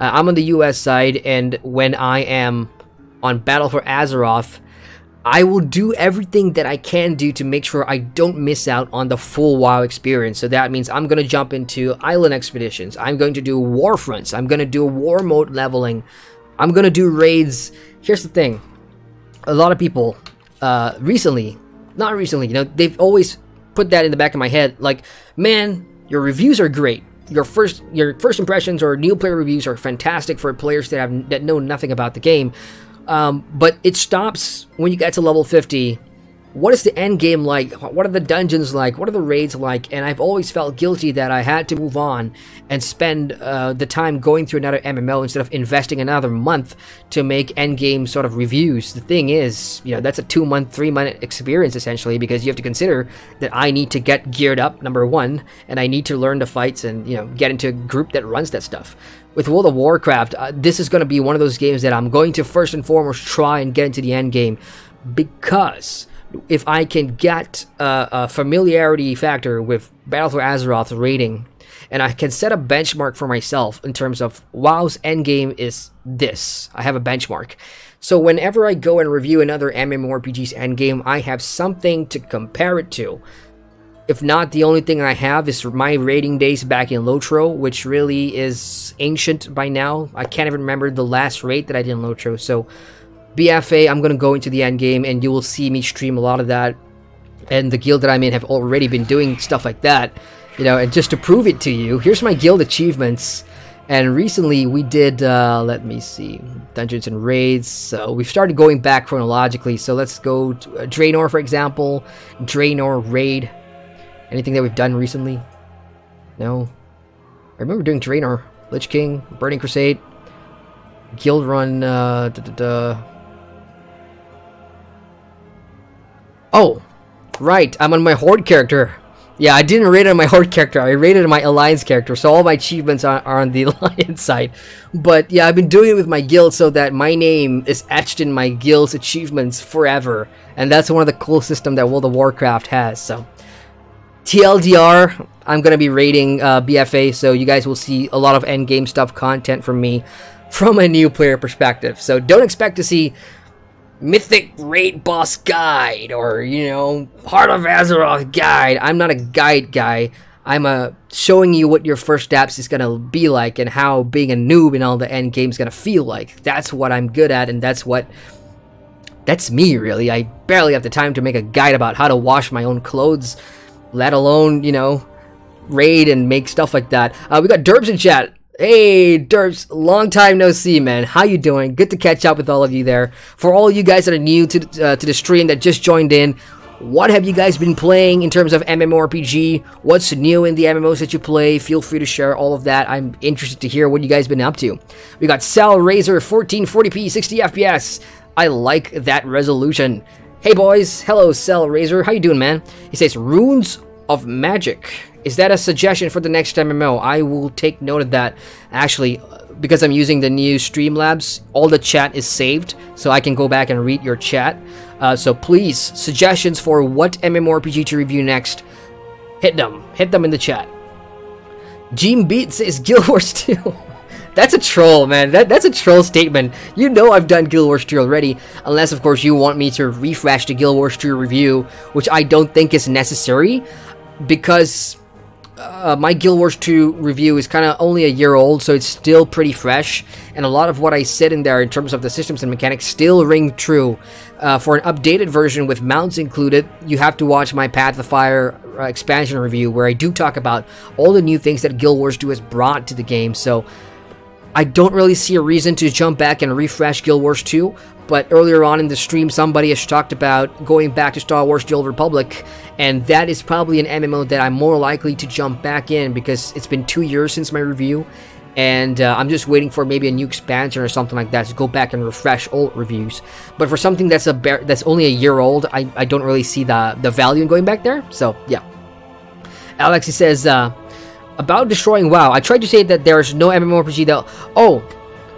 I'm on the US side, and when I am on Battle for Azeroth, I will do everything that I can do to make sure I don't miss out on the full WoW experience. So that means I'm going to jump into island expeditions. I'm going to do war fronts. I'm going to do war mode leveling. I'm going to do raids. Here's the thing. A lot of people, not recently, you know, they've always put that in the back of my head. Like, man, your reviews are great. Your first impressions or new player reviews are fantastic for players that know nothing about the game. But it stops when you get to level 50. What is the end game like? What are the dungeons like? What are the raids like? And I've always felt guilty that I had to move on and spend the time going through another MMO instead of investing another month to make end game sort of reviews. The thing is, you know, that's a 2-month, 3-month experience essentially, because you have to consider that I need to get geared up, number one, and I need to learn the fights and, you know, get into a group that runs that stuff. With World of Warcraft, this is going to be one of those games that I'm going to first and foremost try and get into the end game, because if I can get a familiarity factor with Battle for Azeroth rating, and I can set a benchmark for myself in terms of WoW's endgame is this. I have a benchmark. So whenever I go and review another MMORPG's endgame, I have something to compare it to. If not, the only thing I have is my rating days back in LOTRO, which really is ancient by now. I can't even remember the last raid that I did in LOTRO. So BFA, I'm going to go into the end game, and you will see me stream a lot of that. And the guild that I'm in have already been doing stuff like that. You know, and just to prove it to you, here's my guild achievements. And recently we did, let me see, dungeons and raids. So we've started going back chronologically. So let's go to Draenor, for example. Draenor raid. Anything that we've done recently? No. I remember doing Draenor, Lich King, Burning Crusade, Guild Run, Oh, right, I'm on my Horde character. Yeah, I didn't raid on my Horde character, I raided on my Alliance character, so all my achievements are on the Alliance side. But yeah, I've been doing it with my guild so that my name is etched in my guild's achievements forever. And that's one of the cool systems that World of Warcraft has, so. TLDR, I'm going to be raiding BFA, so you guys will see a lot of endgame stuff, content from me, from a new player perspective. So don't expect to see Mythic Raid Boss Guide, or, you know, Heart of Azeroth Guide. I'm not a guide guy. I'm showing you what your first steps is going to be like, and how being a noob in all the endgame is going to feel like. That's what I'm good at, and that's me, really. I barely have the time to make a guide about how to wash my own clothes, let alone, you know, raid and make stuff like that. We got Derbs in chat. Hey, Derbs, long time no see, man. How you doing? Good to catch up with all of you there. For all you guys that are new to the stream that just joined in, what have you guys been playing in terms of MMORPG? What's new in the MMOs that you play? Feel free to share all of that. I'm interested to hear what you guys been up to. We got Cell Razor, 1440p, 60 FPS. I like that resolution. Hey boys, hello Cell Razor, how you doing, man? He says, Runes of Magic. Is that a suggestion for the next MMO? I will take note of that. Actually, because I'm using the new Streamlabs, all the chat is saved, so I can go back and read your chat. So please, suggestions for what MMORPG to review next, hit them in the chat. Gene Beat says Guild Wars 2. That's a troll, man. That's a troll statement. You know I've done Guild Wars 2 already, unless, of course, you want me to refresh the Guild Wars 2 review, which I don't think is necessary, because my Guild Wars 2 review is kind of only a year old, so it's still pretty fresh, and a lot of what I said in there in terms of the systems and mechanics still ring true. For an updated version with mounts included, you have to watch my Path of Fire expansion review, where I do talk about all the new things that Guild Wars 2 has brought to the game, so I don't really see a reason to jump back and refresh Guild Wars 2, but earlier on in the stream, somebody has talked about going back to Star Wars: The Old Republic, and that is probably an MMO that I'm more likely to jump back in, because it's been 2 years since my review, and I'm just waiting for maybe a new expansion or something like that to go back and refresh old reviews. But for something that's only a year old, I don't really see the value in going back there, so yeah. Alex, he says, about destroying WoW, I tried to say that there's no MMORPG that... Oh,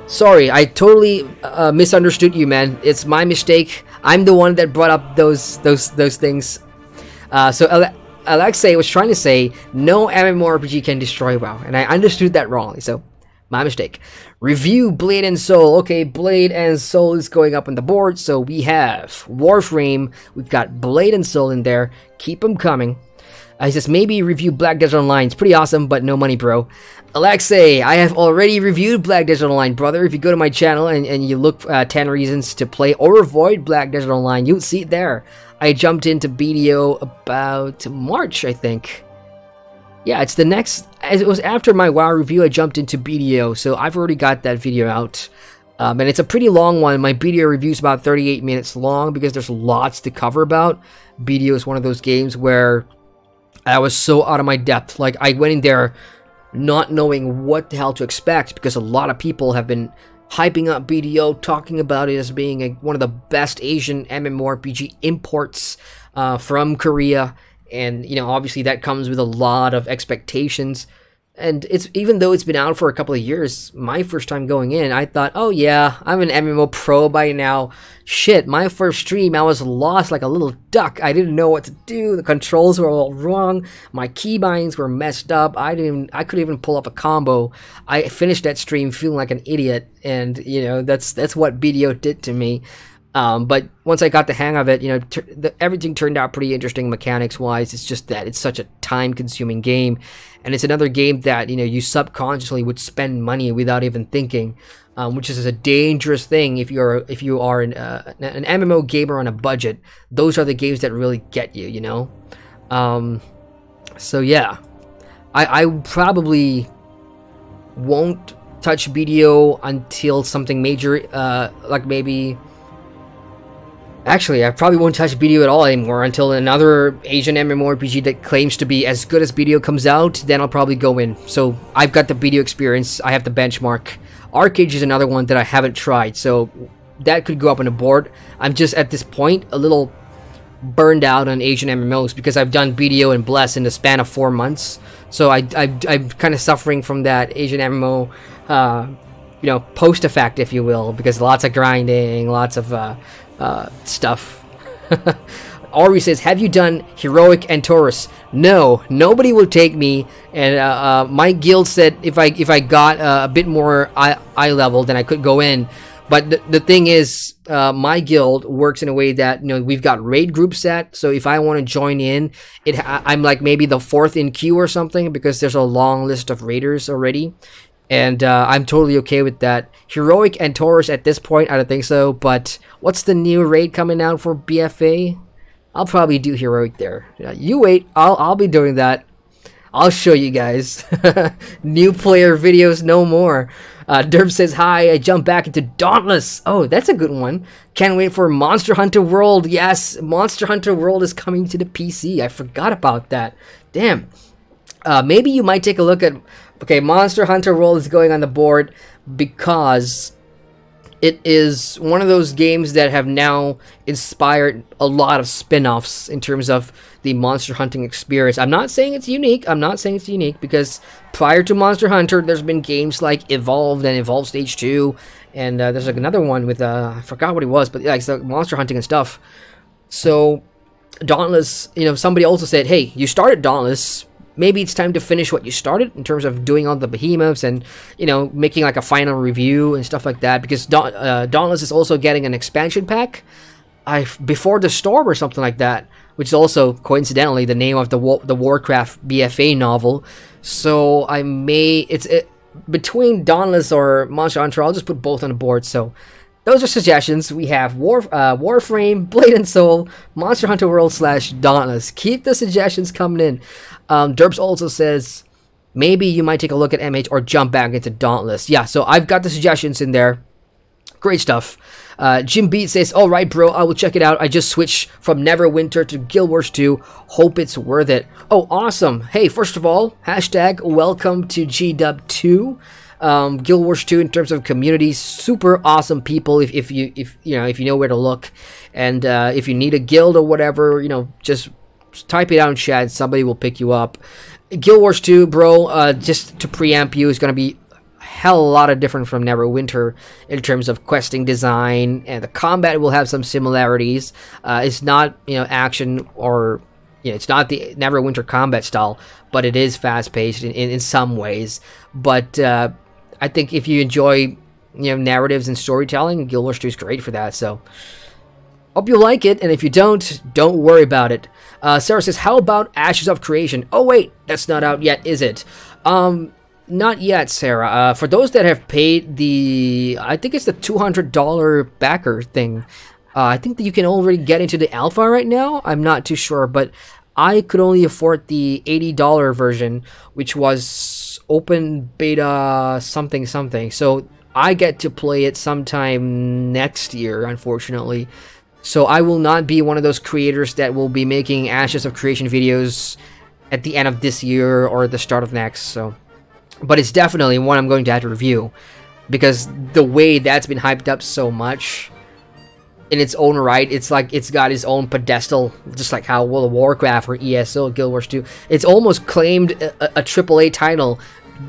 Sorry, I totally misunderstood you, man. It's my mistake. I'm the one that brought up those things. So Alexei was trying to say no MMORPG can destroy WoW, and I understood that wrongly. So my mistake. Review Blade and Soul. Okay, Blade and Soul is going up on the board. So we have Warframe. We've got Blade and Soul in there. Keep them coming. He says, maybe review Black Desert Online. It's pretty awesome, but no money, bro. Alexei, I have already reviewed Black Desert Online, brother. If you go to my channel and you look 10 reasons to play or avoid Black Desert Online, you'll see it there. I jumped into BDO about March, I think. Yeah, it's the next... It was after my WoW review, I jumped into BDO, so I've already got that video out. And it's a pretty long one. My BDO review is about 38 minutes long because there's lots to cover about. BDO is one of those games where I was so out of my depth. Like, I went in there not knowing what the hell to expect because a lot of people have been hyping up BDO, talking about it as being one of the best Asian MMORPG imports from Korea. And, you know, obviously that comes with a lot of expectations. And it's even though it's been out for a couple of years, my first time going in, I thought, oh yeah, I'm an MMO pro by now. Shit, my first stream, I was lost like a little duck. I didn't know what to do. The controls were all wrong. My keybinds were messed up. I couldn't even pull up a combo. I finished that stream feeling like an idiot, and you know that's what BDO did to me. But once I got the hang of it, you know, everything turned out pretty interesting mechanics-wise. It's just that it's such a time-consuming game, and it's another game that, you know, you subconsciously would spend money without even thinking, which is a dangerous thing if you are an MMO gamer on a budget. Those are the games that really get you, you know. So yeah, I probably won't touch BDO until something major, like maybe. Actually, I probably won't touch BDO at all anymore until another Asian MMORPG that claims to be as good as BDO comes out. Then I'll probably go in. So I've got the BDO experience. I have the benchmark. Arcade is another one that I haven't tried, so that could go up on the board. I'm just at this point a little burned out on Asian MMOs because I've done BDO and Bless in the span of 4 months. So I'm kind of suffering from that Asian MMO, you know, post effect, if you will, because lots of grinding, lots of stuff. Ori says, have you done Heroic and Taurus? No, nobody will take me, and my guild said if I got a bit more eye level, then I could go in. But the thing is, my guild works in a way that, you know, we've got raid group set, so if I want to join in, I'm like maybe the 4th in queue or something because there's a long list of raiders already. And I'm totally okay with that. Heroic and Taurus at this point, I don't think so. But what's the new raid coming out for BFA? I'll probably do Heroic there. You wait, I'll be doing that. I'll show you guys. New player videos, no more. Derb says, hi, I jumped back into Dauntless. Oh, that's a good one. Can't wait for Monster Hunter World. Yes, Monster Hunter World is coming to the PC. I forgot about that. Damn. Maybe you might take a look at... Okay, Monster Hunter World is going on the board because it is one of those games that have now inspired a lot of spin-offs in terms of the monster hunting experience. I'm not saying it's unique. I'm not saying it's unique because prior to Monster Hunter, there's been games like Evolved and Evolved Stage 2, and there's like another one with, I forgot what it was, but yeah, it's like monster hunting and stuff. So, Dauntless, you know, somebody also said, hey, you started Dauntless, maybe it's time to finish what you started in terms of doing all the behemoths and, you know, making like a final review and stuff like that, because Dauntless is also getting an expansion pack, Before the Storm or something like that, which is also coincidentally the name of the Warcraft BFA novel. So I may, between Dauntless or Monster Hunter, I'll just put both on the board. So those are suggestions. We have Warframe, Blade and Soul, Monster Hunter World / Dauntless. Keep the suggestions coming in. Derps also says, maybe you might take a look at MH or jump back into Dauntless. Yeah, so I've got the suggestions in there. Great stuff. Jim Beat says, alright bro, I will check it out. I just switched from Neverwinter to Guild Wars 2. Hope it's worth it. Oh, awesome. Hey, first of all, hashtag welcome to GW2. Guild Wars 2 in terms of community, super awesome people if you know where to look. And if you need a guild or whatever, you know, just type it out in chat, somebody will pick you up. Guild Wars 2, bro, just to preamp you, is going to be hell of a lot of different from Neverwinter in terms of questing design, and the combat will have some similarities. It's not, action or, it's not the Neverwinter combat style, but it is fast-paced in some ways. But I think if you enjoy, narratives and storytelling, Guild Wars 2 is great for that. So hope you like it, and if you don't worry about it. Sarah says, how about Ashes of Creation? Oh wait, that's not out yet, is it? Not yet, Sarah. For those that have paid I think it's the $200 backer thing. I think that you can already get into the alpha right now. I'm not too sure, but I could only afford the $80 version, which was open beta something. So I get to play it sometime next year, unfortunately. So I will not be one of those creators that will be making Ashes of Creation videos at the end of this year or the start of next. So, but it's definitely one I'm going to have to review, because the way that's been hyped up so much in its own right, it's like it's got its own pedestal, just like how World of Warcraft or ESO, Guild Wars 2. It's almost claimed a AAA title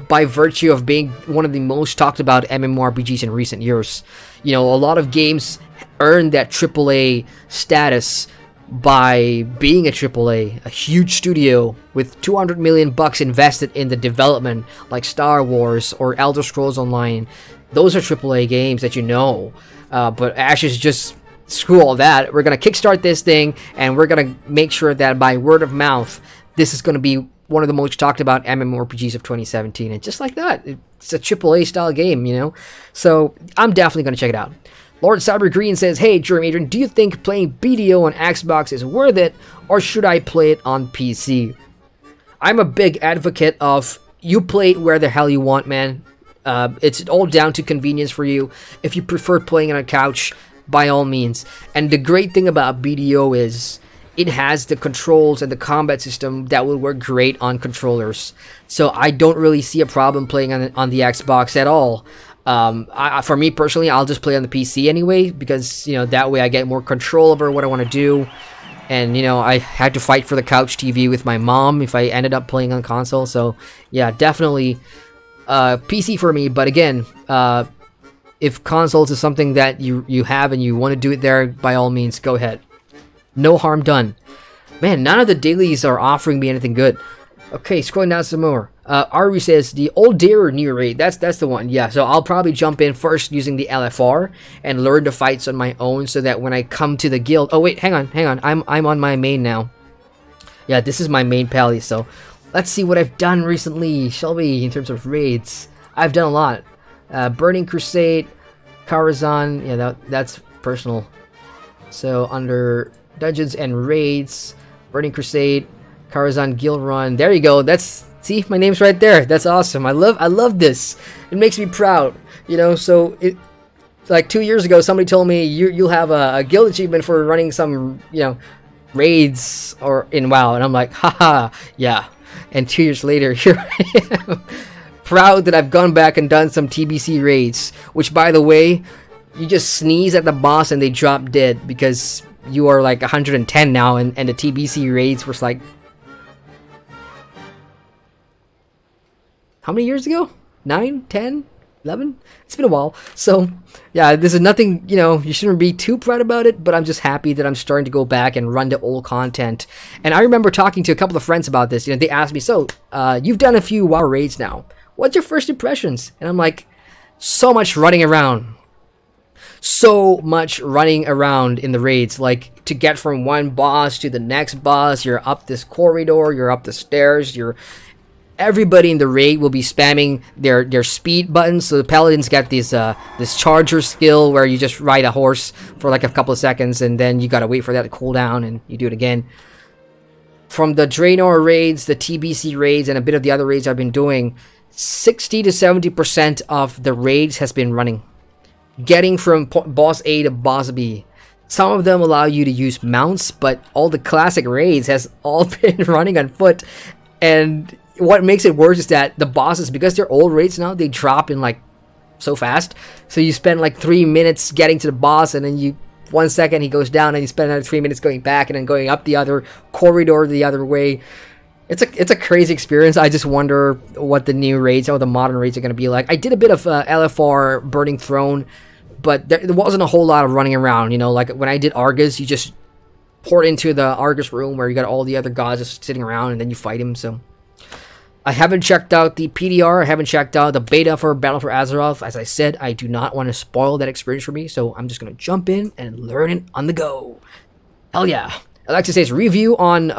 by virtue of being one of the most talked about MMORPGs in recent years. A lot of games earned that AAA status by being a AAA, a huge studio with $200 million invested in the development, like Star Wars or Elder Scrolls Online. Those are AAA games that but Ashes just screw all that. We're gonna kickstart this thing, and we're gonna make sure that by word of mouth, this is gonna be one of the most talked about MMORPGs of 2017, and just like that, it's a AAA style game, So I'm definitely gonna check it out. Lord Cyber Green says, hey, Jeremy Adrian, do you think playing BDO on Xbox is worth it, or should I play it on PC? I'm a big advocate of you play it where the hell you want, man. It's all down to convenience for you. If you prefer playing on a couch, by all means. And the great thing about BDO is it has the controls and the combat system that will work great on controllers. So I don't really see a problem playing on the Xbox at all. For me personally, I'll just play on the PC anyway, because that way I get more control over what I want to do. And I had to fight for the couch TV with my mom if I ended up playing on console. So yeah, definitely PC for me. But again, if consoles is something that you have and you want to do it there, by all means, go ahead. No harm done. Man, none of the dailies are offering me anything good. Okay, scrolling down some more. Ari says, the Old Deer new raid. That's the one. Yeah, so I'll probably jump in first using the LFR and learn the fights on my own, so that when I come to the guild... Oh, wait, hang on. I'm on my main now. Yeah, this is my main pally, so let's see what I've done recently, shall we, in terms of raids. I've done a lot. Burning Crusade, Karazhan. Yeah, that's personal. So, under Dungeons and Raids, Burning Crusade, Karazhan Guild Run. There you go. See, my name's right there. That's awesome. I love this. It makes me proud. So like 2 years ago, somebody told me you'll have a guild achievement for running some, raids or in WoW, and I'm like, haha, yeah. And 2 years later, here I am, proud that I've gone back and done some TBC raids. Which, by the way, you just sneeze at the boss and they drop dead because you are like 110 now, and the TBC raids was like, how many years ago? 9, 10, 11? It's been a while. So, yeah, this is nothing, you shouldn't be too proud about it, but I'm just happy that I'm starting to go back and run the old content. And I remember talking to a couple of friends about this. They asked me, so, you've done a few WoW raids now. What's your first impressions? And I'm like, so much running around. So much running around in the raids. Like, to get from one boss to the next boss, you're up this corridor, you're up the stairs, everybody in the raid will be spamming their speed buttons. So the paladins got this charger skill where you just ride a horse for like a couple of seconds, and then you gotta wait for that to cool down, and you do it again. From the Draenor raids, the TBC raids, and a bit of the other raids I've been doing, 60 to 70% of the raids has been running. Getting from boss A to boss B. Some of them allow you to use mounts, but all the classic raids has all been running on foot. And what makes it worse is that the bosses, because they're old raids now, they drop in like so fast. So you spend like 3 minutes getting to the boss, and then 1 second he goes down, and you spend another 3 minutes going back and then going up the other corridor the other way. It's a crazy experience. I just wonder what the new raids, how the modern raids are going to be like. I did a bit of LFR Burning Throne, but there wasn't a whole lot of running around. You know, like when I did Argus, you just port into the Argus room where you got all the other gods just sitting around, and then you fight him. So I haven't checked out the PDR. I haven't checked out the beta for Battle for Azeroth. As I said, I do not want to spoil that experience for me, so I'm just going to jump in and learn it on the go. Hell yeah. Alexa says, review on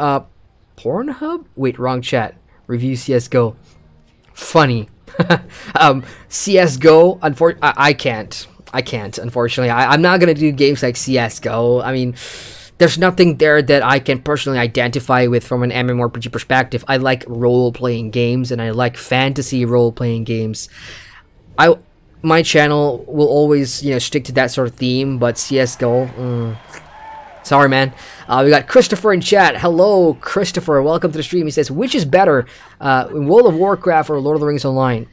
Pornhub? Wait, wrong chat. Review CSGO. Funny. CSGO, I can't. Unfortunately. I'm not going to do games like CSGO. I mean, there's nothing there that I can personally identify with from an MMORPG perspective. I like role-playing games, and I like fantasy role-playing games. My channel will always, stick to that sort of theme, but CSGO, sorry, man. We got Christopher in chat. Hello, Christopher. Welcome to the stream. He says, which is better, World of Warcraft or Lord of the Rings Online?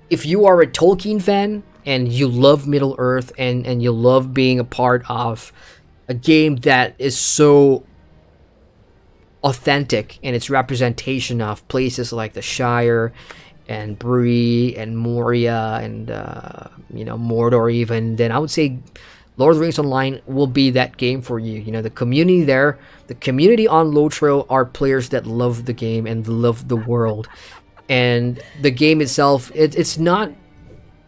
If you are a Tolkien fan, and you love Middle-earth, and you love being a part of a game that is so authentic in its representation of places like the Shire, and Bree, and Moria, and, Mordor even, then I would say Lord of the Rings Online will be that game for you. The community there, the community on LOTRO are players that love the game and love the world. And the game itself, it's not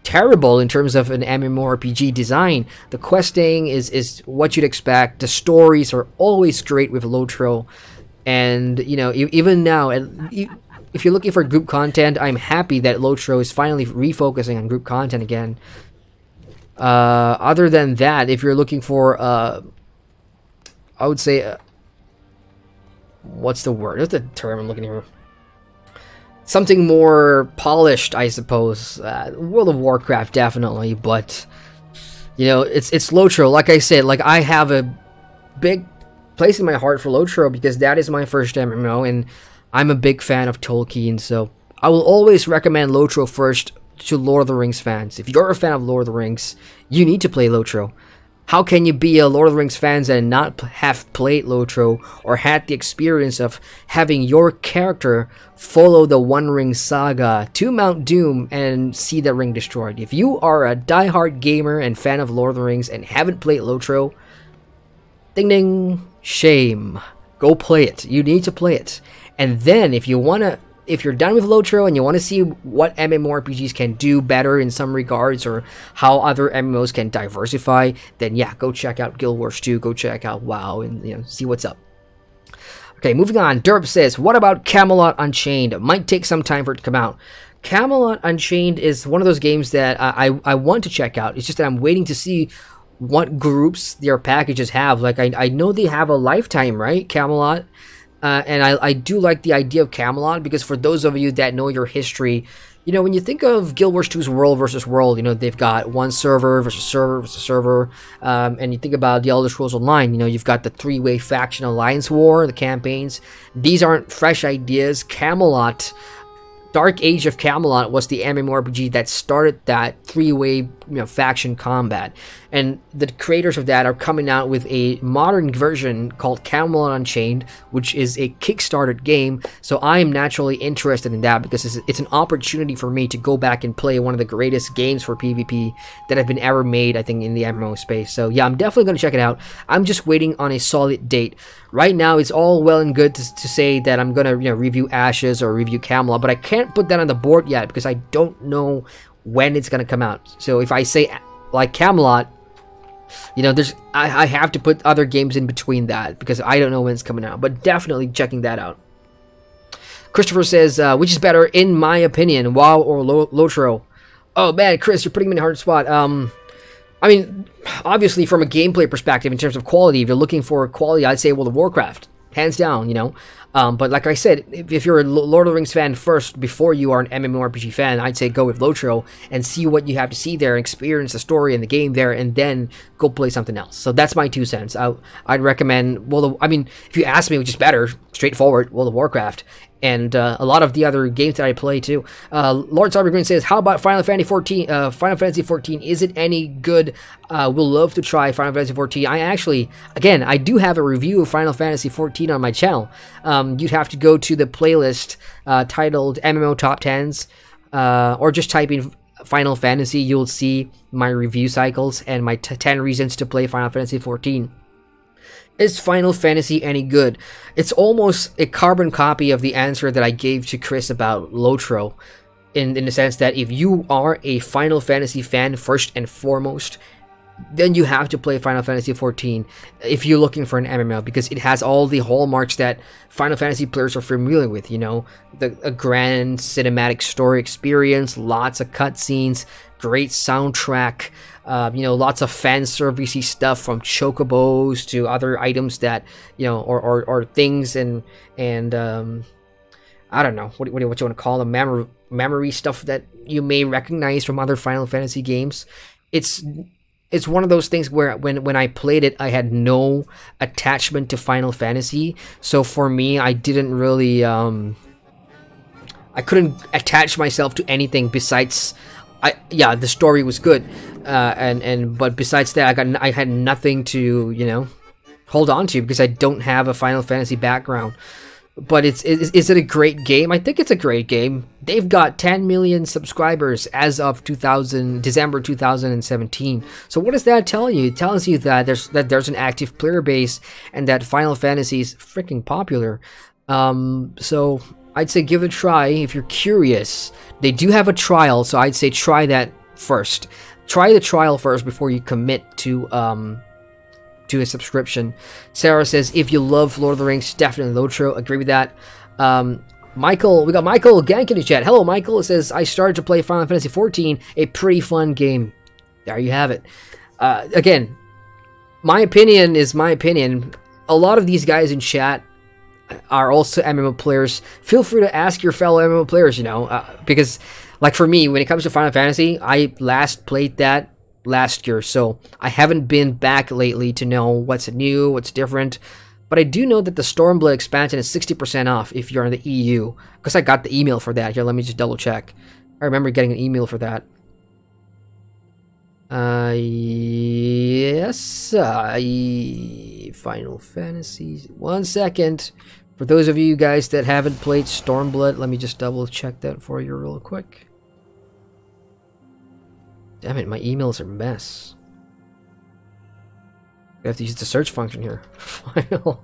terrible in terms of an MMORPG design. The questing is what you'd expect. The stories are always great with LOTRO. And, even now, if you're looking for group content, I'm happy that LOTRO is finally refocusing on group content again. Other than that, if you're looking for, I would say, what's the word? What's the term I'm looking for? Something more polished, I suppose. World of Warcraft, definitely, but, it's LOTRO. Like I said, I have a big place in my heart for LOTRO because that is my first MMO, and I'm a big fan of Tolkien, so I will always recommend LOTRO first to Lord of the Rings fans. If you're a fan of Lord of the Rings, you need to play LOTRO. How can you be a Lord of the Rings fan and not have played LOTRO or had the experience of having your character follow the One Ring saga to Mount Doom and see the ring destroyed? If you are a diehard gamer and fan of Lord of the Rings and haven't played LOTRO, ding ding, shame. Go play it. You need to play it. And then if you're done with LOTRO and you want to see what MMORPGs can do better in some regards or how other MMOs can diversify, then yeah, go check out Guild Wars 2, go check out WoW, and see what's up. Okay, moving on. Derp says, what about Camelot Unchained? It might take some time for it to come out. Camelot Unchained is one of those games that I want to check out. It's just that I'm waiting to see what groups their packages have. I know they have a lifetime, right? Camelot. And I do like the idea of Camelot, because for those of you that know your history, when you think of Guild Wars 2's World versus World, they've got one server versus server versus server, and you think about the Elder Scrolls Online, you've got the three-way faction alliance war, the campaigns. These aren't fresh ideas. Camelot, Dark Age of Camelot was the MMORPG that started that three-way faction combat, and the creators of that are coming out with a modern version called Camelot Unchained, which is a Kickstarted game. So I am naturally interested in that because it's an opportunity for me to go back and play one of the greatest games for PvP that have been ever made, I think, in the MMO space. So yeah, I'm definitely going to check it out. I'm just waiting on a solid date. Right now, it's all well and good to say that I'm going to review Ashes or review Camelot, but I can't put that on the board yet because I don't know when it's going to come out. So if I say like Camelot, I have to put other games in between that because I don't know when it's coming out, but definitely checking that out. Christopher says, which is better in my opinion, WoW or LOTRO? Oh man, Chris, you're putting me in a hard spot. I mean, obviously from a gameplay perspective, in terms of quality, if you're looking for quality, I'd say World of Warcraft, hands down, But like I said, if you're a Lord of the Rings fan first, before you are an MMORPG fan, I'd say go with LOTRO and see what you have to see there, and experience the story and the game there, and then go play something else. So that's my 2 cents. I'd recommend if you ask me which is better, straightforward, World of Warcraft. and a lot of the other games that I play too. Lord Cybergreen says, how about Final Fantasy 14? Final Fantasy 14, is it any good? We'll love to try Final Fantasy 14. I actually, again, I do have a review of Final Fantasy 14 on my channel. You'd have to go to the playlist titled MMO Top 10s, or just type in Final Fantasy. You'll see my review cycles and my 10 reasons to play Final Fantasy 14. Is Final Fantasy any good? It's almost a carbon copy of the answer that I gave to Chris about LOTRO, in the sense that if you are a Final Fantasy fan first and foremost, then you have to play Final Fantasy 14 if you're looking for an MMO, because it has all the hallmarks that Final Fantasy players are familiar with, you know, a grand cinematic story experience, lots of cutscenes, great soundtrack, you know, lots of fan servicey stuff, from chocobos to other items that, you know, or things and I don't know what you want to call them, memory stuff that you may recognize from other Final Fantasy games. It's one of those things where when I played it, I had no attachment to Final Fantasy. So for me, I didn't really I couldn't attach myself to anything besides yeah, the story was good, but besides that, I had nothing to, you know, hold on to, because I don't have a Final Fantasy background. But is it a great game? I think it's a great game. They've got 10 million subscribers as of December 2017. So what does that tell you? It tells you that there's an active player base and that Final Fantasy is freaking popular. So I'd say give it a try if you're curious. They do have a trial, so I'd say try that first. Try the trial first before you commit to a subscription. Sarah says, if you love Lord of the Rings, definitely LOTRO. Agree with that. Michael, we got Michael Gank in the chat. Hello, Michael. It says, I started to play Final Fantasy 14, a pretty fun game. There you have it. Again, my opinion is my opinion. A lot of these guys in chat are also MMO players. Feel free to ask your fellow MMO players, you know, because, like for me, when it comes to Final Fantasy, I last played that last year, so I haven't been back lately to know what's new, what's different. But I do know that the Stormblood expansion is 60% off if you're in the EU, because I got the email for that. Here, let me just double check. I remember getting an email for that. Yes, Final Fantasy. 1 second. For those of you guys that haven't played Stormblood, let me just double check that for you real quick. Damn it, my emails are a mess. I have to use the search function here. Final.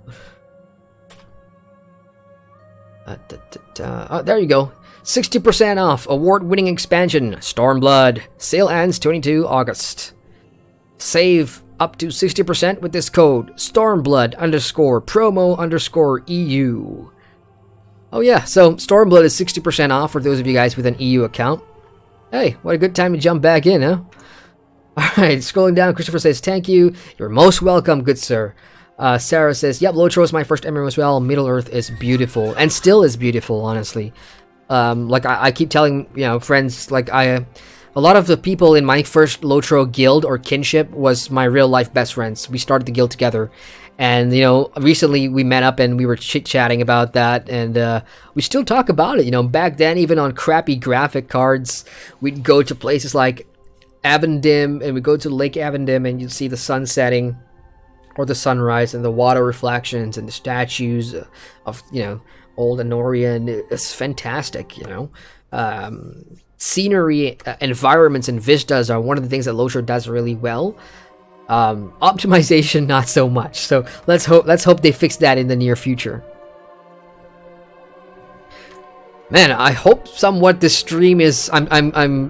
Oh, there you go. 60% off. Award-winning expansion. Stormblood. Sale ends 22 August. Save up to 60% with this code. Stormblood_promo_EU. Oh yeah, so Stormblood is 60% off for those of you guys with an EU account. Hey, what a good time to jump back in, huh? Alright, scrolling down, Christopher says, thank you. You're most welcome, good sir. Sarah says, yep, LOTRO is my first MMO as well. Middle-earth is beautiful, and still is beautiful, honestly. Like, I keep telling, you know, friends, like, a lot of the people in my first LOTRO guild or kinship was my real-life best friends. We started the guild together. And, you know, recently we met up and we were chit-chatting about that, and we still talk about it. You know, back then, even on crappy graphic cards, we'd go to places like Avendim, and we'd go to Lake Avendim, and you'd see the sun setting, or the sunrise, and the water reflections, and the statues of, you know, old Anorian. It's fantastic, you know. Scenery, environments, and vistas are one of the things that LOTRO does really well. Optimization, not so much. So let's hope they fix that in the near future. Man, I hope somewhat this stream is I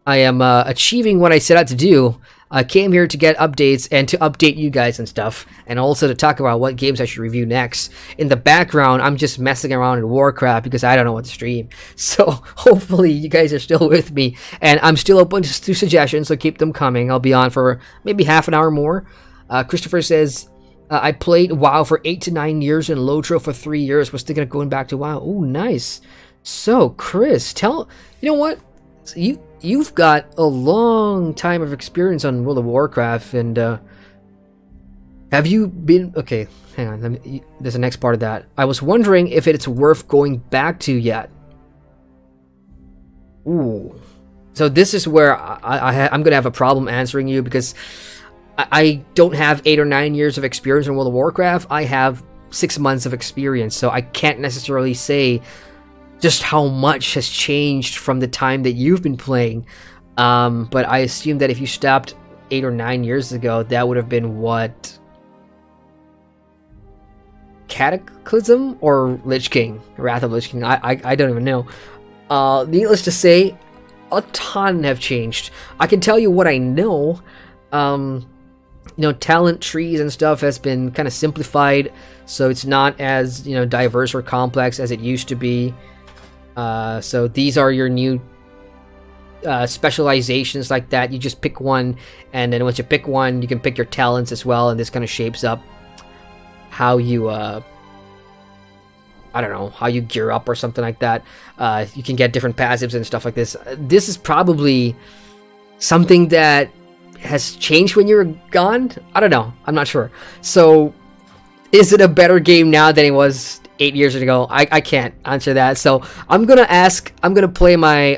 am achieving what I set out to do. I came here to get updates and to update you guys and stuff, and also to talk about what games I should review next. In the background, I'm just messing around in Warcraft because I don't know what to stream. So hopefully you guys are still with me, and I'm still open to suggestions, so keep them coming. I'll be on for maybe half an hour more. Christopher says, I played WoW for 8 to 9 years and LOTRO for 3 years. Was thinking of going back to WoW. Oh, nice. So, Chris, you know what? So you've got a long time of experience on World of Warcraft, and Have you been... Okay, hang on. There's the next part of that. I was wondering if it's worth going back to yet. Ooh. So this is where I'm going to have a problem answering you, because I don't have 8 or 9 years of experience in World of Warcraft. I have 6 months of experience, so I can't necessarily say just how much has changed from the time that you've been playing. But I assume that if you stopped 8 or 9 years ago, that would have been what... Cataclysm or Lich King? Wrath of Lich King? I don't even know. Needless to say, a ton have changed. I can tell you what I know. You know, talent trees and stuff has been kind of simplified, so it's not as, you know, diverse or complex as it used to be. So these are your new specializations like that. You just pick one, and then once you pick one, you can pick your talents as well, and this kind of shapes up how you I don't know, how you gear up or something like that. You can get different passives and stuff like this. This is probably something that has changed when you're gone. I don't know, I'm not sure. So is it a better game now than it was 8 years ago? I can't answer that. So I'm gonna play my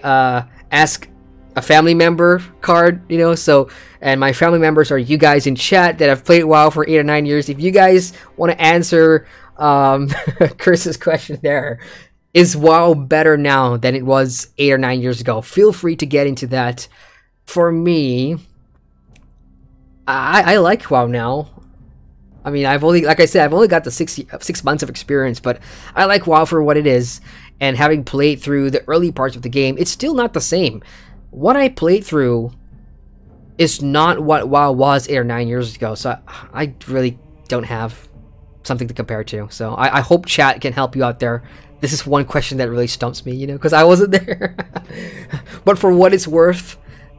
ask a family member card, you know. So, and my family members are you guys in chat that have played WoW for 8 or 9 years. If you guys want to answer Chris's question there, is WoW better now than it was 8 or 9 years ago? Feel free to get into that. For me, I like WoW now. I mean, like I said, I've only got the 6 months of experience, but I like WoW for what it is. And having played through the early parts of the game, it's still not the same. What I played through is not what WoW was 8 or 9 years ago, so I really don't have something to compare to. So I hope chat can help you out there. This is one question that really stumps me, you know, because I wasn't there. But for what it's worth,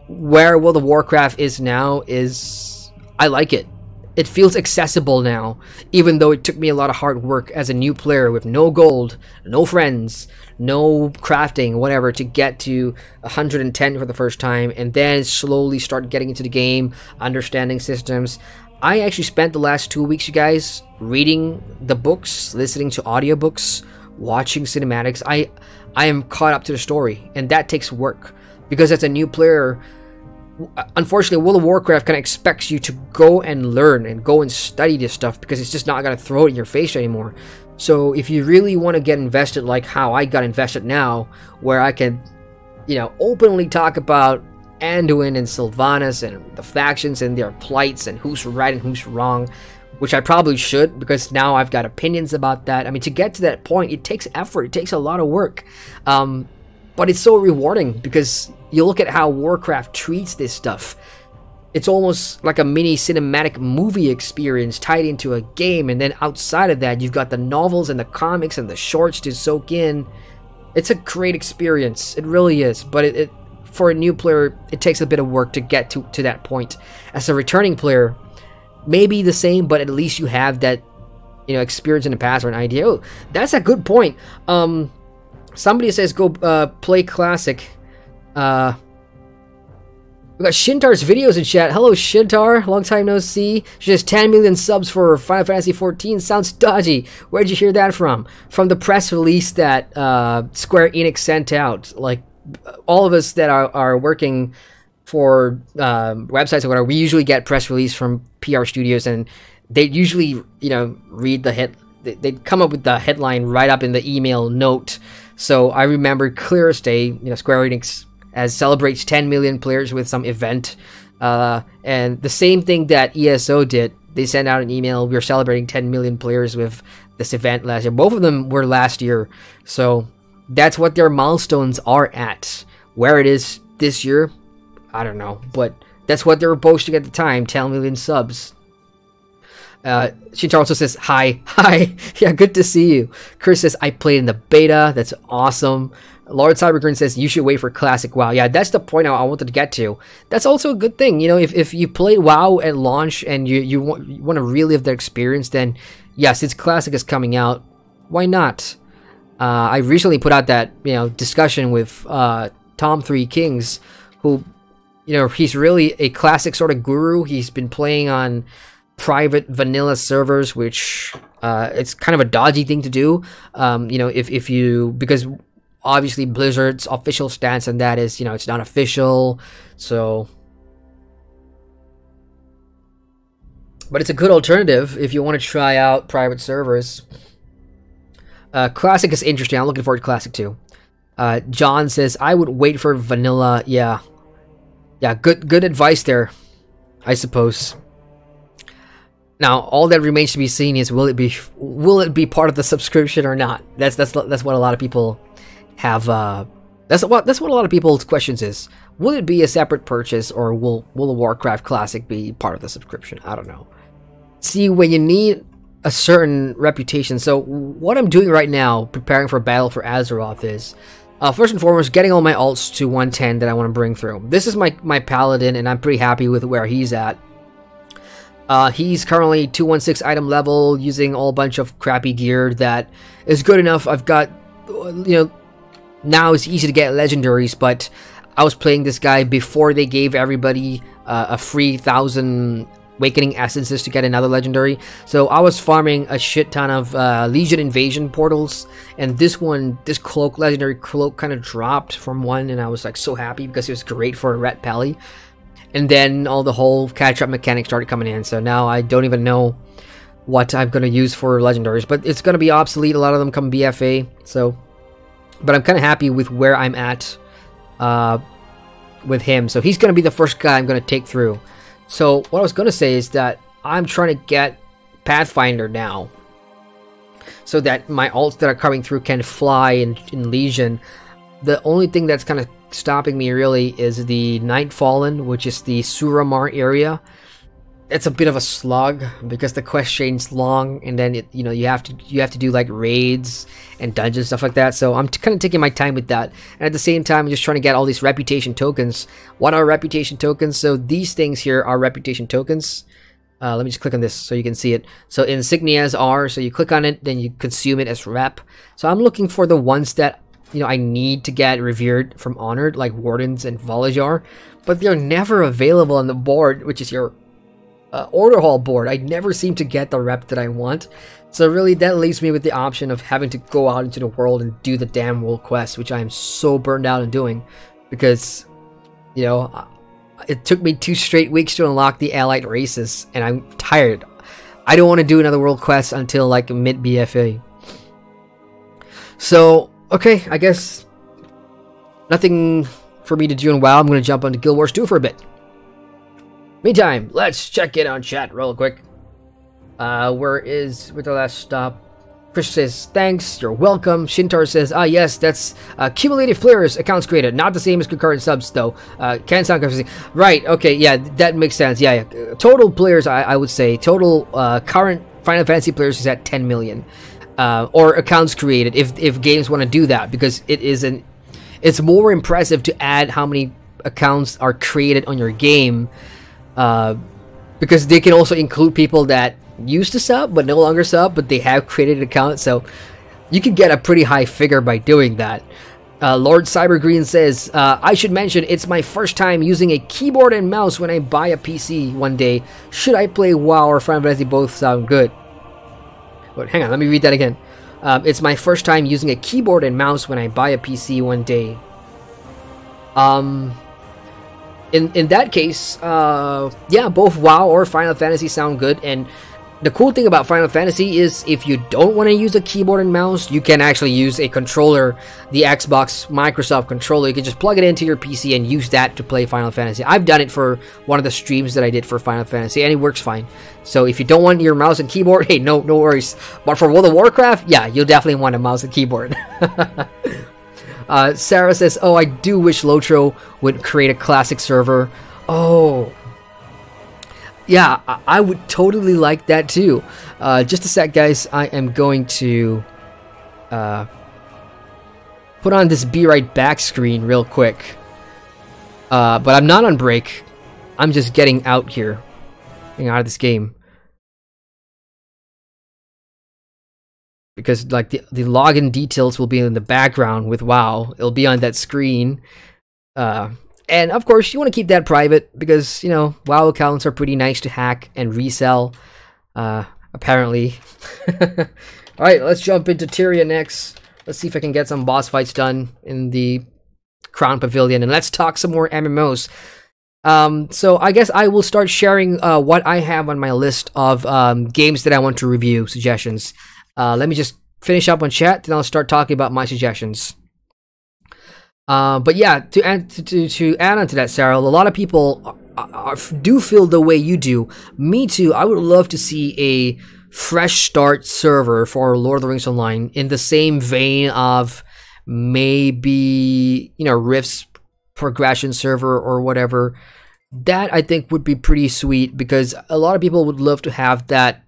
where World of Warcraft is now is... I like it. It feels accessible now, even though it took me a lot of hard work as a new player with no gold, no friends, no crafting, whatever, to get to 110 for the first time, and then slowly start getting into the game, understanding systems. I actually spent the last 2 weeks, you guys, reading the books, listening to audiobooks, watching cinematics. I am caught up to the story, and that takes work, because as a new player, unfortunately, World of Warcraft kind of expects you to go and learn and go and study this stuff, because it's just not going to throw it in your face anymore. So if you really want to get invested like how I got invested now, where I can, you know, openly talk about Anduin and Sylvanas and the factions and their plights and who's right and who's wrong, which I probably should, because now I've got opinions about that. I mean, to get to that point, it takes effort. It takes a lot of work. But it's so rewarding, because you look at how Warcraft treats this stuff. It's almost like a mini cinematic movie experience tied into a game, and then outside of that, you've got the novels and the comics and the shorts to soak in. It's a great experience. It really is. But for a new player, it takes a bit of work to get to that point. As a returning player, maybe the same, but at least you have that, you know, experience in the past or an idea. Oh, that's a good point. Somebody says go play Classic. We got Shintar's videos in chat. Hello, Shintar. Long time no see. She has 10 million subs for Final Fantasy XIV. Sounds dodgy. Where'd you hear that from? From the press release that Square Enix sent out. Like, all of us that are working for websites or whatever, we usually get press release from PR studios, and they usually, you know, read the hit. They'd come up with the headline right up in the email note. So I remember clear as day, you know, Square Enix as celebrates 10 million players with some event. And the same thing that ESO did, they sent out an email, we're celebrating 10 million players with this event last year. Both of them were last year. So that's what their milestones are at. Where it is this year, I don't know. But that's what they were posting at the time, 10 million subs. Shintar also says, hi. Yeah, good to see you. Chris says, I played in the beta. That's awesome. Lord Cybergrin says, you should wait for Classic WoW. Yeah, that's the point I wanted to get to. That's also a good thing. You know, if you play WoW at launch and you want to relive the experience, then yes, its Classic is coming out. Why not? I recently put out that, you know, discussion with Tom 3 Kings, who, you know, he's really a Classic sort of guru. He's been playing on private vanilla servers, which it's kind of a dodgy thing to do. You know, if you, because obviously Blizzard's official stance on that is, you know, it's not official, so. But it's a good alternative if you want to try out private servers. Classic is interesting. I'm looking forward to Classic too. John says, I would wait for vanilla. Yeah, good advice there, I suppose. Now, all that remains to be seen is will it be part of the subscription or not? That's what a lot of people have. That's what a lot of people's questions is. Will it be a separate purchase, or will the Warcraft Classic be part of the subscription? I don't know. See, when you need a certain reputation. So what I'm doing right now, preparing for Battle for Azeroth, is first and foremost getting all my alts to 110 that I want to bring through. This is my paladin, and I'm pretty happy with where he's at. He's currently 216 item level, using all bunch of crappy gear that is good enough. I've got, you know, now it's easy to get legendaries, but I was playing this guy before they gave everybody a free 1,000 Awakening Essences to get another legendary. So I was farming a shit ton of Legion Invasion portals, and this cloak, legendary cloak, kind of dropped from one, and I was like so happy because it was great for a Ret Pally. And then all the whole catch-up mechanic started coming in, so now I don't even know what I'm going to use for legendaries, but it's going to be obsolete. A lot of them come BFA, so, but I'm kind of happy with where I'm at with him. So he's going to be the first guy I'm going to take through. So what I was going to say is that I'm trying to get Pathfinder now, so that my alts that are coming through can fly in Legion. The only thing that's kind of stopping me really is the Nightfallen, which is the Suramar area. It's a bit of a slug because the quest chain's long, and then you know, you have to do like raids and dungeons, stuff like that. So I'm kind of taking my time with that, and at the same time I'm just trying to get all these reputation tokens. What are reputation tokens? So these things here are reputation tokens. Let me just click on this so you can see it. So insignias are, so you click on it, then you consume it as rep. So I'm looking for the ones that, you know, I need to get revered from Honored, like Wardens and Volajar, but they're never available on the board, which is your Order Hall board. I never seem to get the rep that I want. So really that leaves me with the option of having to go out into the world and do the damn world quest, which I am so burned out on doing, because, you know, it took me 2 straight weeks to unlock the allied races, and I'm tired. I don't want to do another world quest until like mid BFA. So okay, I guess nothing for me to do in WoW. I'm going to jump onto Guild Wars 2 for a bit. Meantime, let's check in on chat real quick. With the last stop? Chris says, thanks, you're welcome. Shintar says, yes, that's cumulative players accounts created. Not the same as concurrent subs, though. Can sound confusing. Right, okay, yeah, that makes sense. Yeah. Total players, I would say, total current Final Fantasy players is at 10 million. Or accounts created, if games want to do that, because it's more impressive to add how many accounts are created on your game, because they can also include people that used to sub but no longer sub, but they have created an account, so you can get a pretty high figure by doing that. Lord Cybergreen says, I should mention it's my first time using a keyboard and mouse when I buy a PC one day. Should I play WoW or Final Fantasy? Both sound good. But hang on, let me read that again. It's my first time using a keyboard and mouse when I buy a PC one day. In that case, yeah, both WoW or Final Fantasy sound good. And the cool thing about Final Fantasy is if you don't want to use a keyboard and mouse, you can actually use a controller, the Xbox Microsoft controller. You can just plug it into your PC and use that to play Final Fantasy. I've done it for one of the streams that I did for Final Fantasy, and it works fine. So if you don't want your mouse and keyboard, hey, no worries. But for World of Warcraft, yeah, you'll definitely want a mouse and keyboard. Sarah says, oh, I do wish LOTRO would create a classic server. Oh, yeah, I would totally like that too. Just a sec, guys. I am going to put on this Be Right Back screen real quick. But I'm not on break. I'm just getting out here. Getting out of this game. Because like the login details will be in the background with WoW. It'll be on that screen. And And of course, you want to keep that private because, you know, WoW accounts are pretty nice to hack and resell, apparently. Alright, let's jump into Tyria next. Let's see if I can get some boss fights done in the Crown Pavilion. And let's talk some more MMOs. So I guess I will start sharing what I have on my list of games that I want to review, suggestions. Let me just finish up on chat, then I'll start talking about my suggestions. But yeah, to add on to that, Sarah, a lot of people do feel the way you do. Me too. I would love to see a fresh start server for Lord of the Rings Online in the same vein of maybe, you know, Rift's progression server or whatever. That I think would be pretty sweet because a lot of people would love to have that,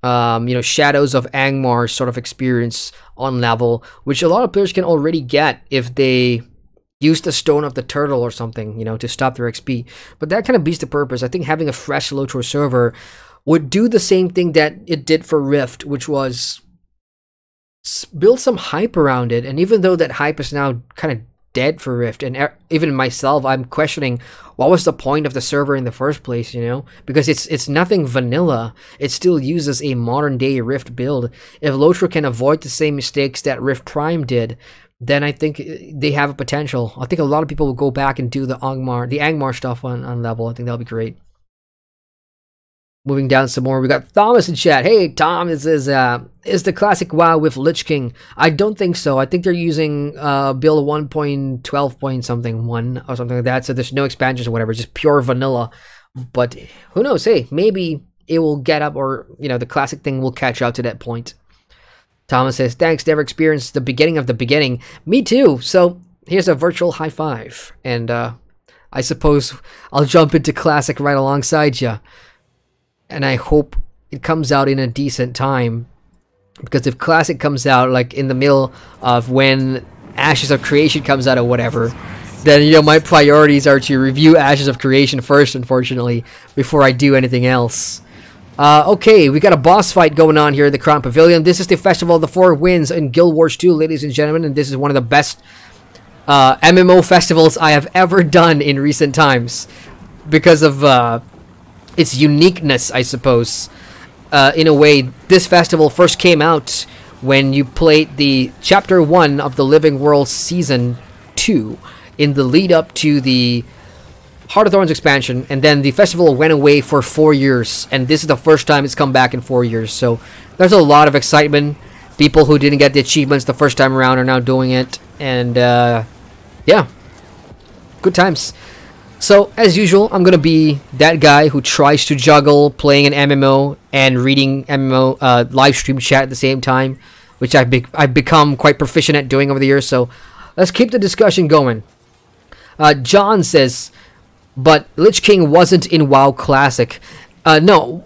you know, Shadows of Angmar sort of experience on level, which a lot of players can already get if they use the Stone of the Turtle or something, you know, to stop their XP. But that kind of beats the purpose. I think having a fresh LOTRO server would do the same thing that it did for Rift, which was build some hype around it. And even though that hype is now kind of dead for Rift, and even myself, I'm questioning what was the point of the server in the first place, you know, because it's nothing vanilla. It still uses a modern day Rift build. If LOTRO can avoid the same mistakes that Rift Prime did, then I think they have a potential. I think a lot of people will go back and do the Angmar stuff on level. I think that'll be great. Moving down some more, we got Thomas in chat. Hey, Tom, is the classic WoW with Lich King? I don't think so. I think they're using build 1.12 point something 1 or something like that. So there's no expansions or whatever, just pure vanilla. But who knows? Hey, maybe it will get up, or you know, the classic thing will catch up to that point. Thomas says, thanks. Never experienced the beginning of the beginning. Me too. So here's a virtual high five, and I suppose I'll jump into classic right alongside you. And I hope it comes out in a decent time, because if Classic comes out like in the middle of when Ashes of Creation comes out or whatever, then, you know, my priorities are to review Ashes of Creation first, unfortunately, before I do anything else. Okay, we got a boss fight going on here in the Crown Pavilion. This is the Festival of the Four Winds in Guild Wars 2, ladies and gentlemen, and this is one of the best MMO festivals I have ever done in recent times, because of its uniqueness, I suppose. In a way, this festival first came out when you played the Chapter 1 of the Living World Season 2 in the lead up to the Heart of Thorns expansion, and then the festival went away for 4 years, and this is the first time it's come back in 4 years. So there's a lot of excitement. People who didn't get the achievements the first time around are now doing it, and yeah, good times. So, as usual, I'm going to be that guy who tries to juggle playing an MMO and reading MMO live stream chat at the same time, which I've become quite proficient at doing over the years. So, let's keep the discussion going. John says, but Lich King wasn't in WoW Classic. No,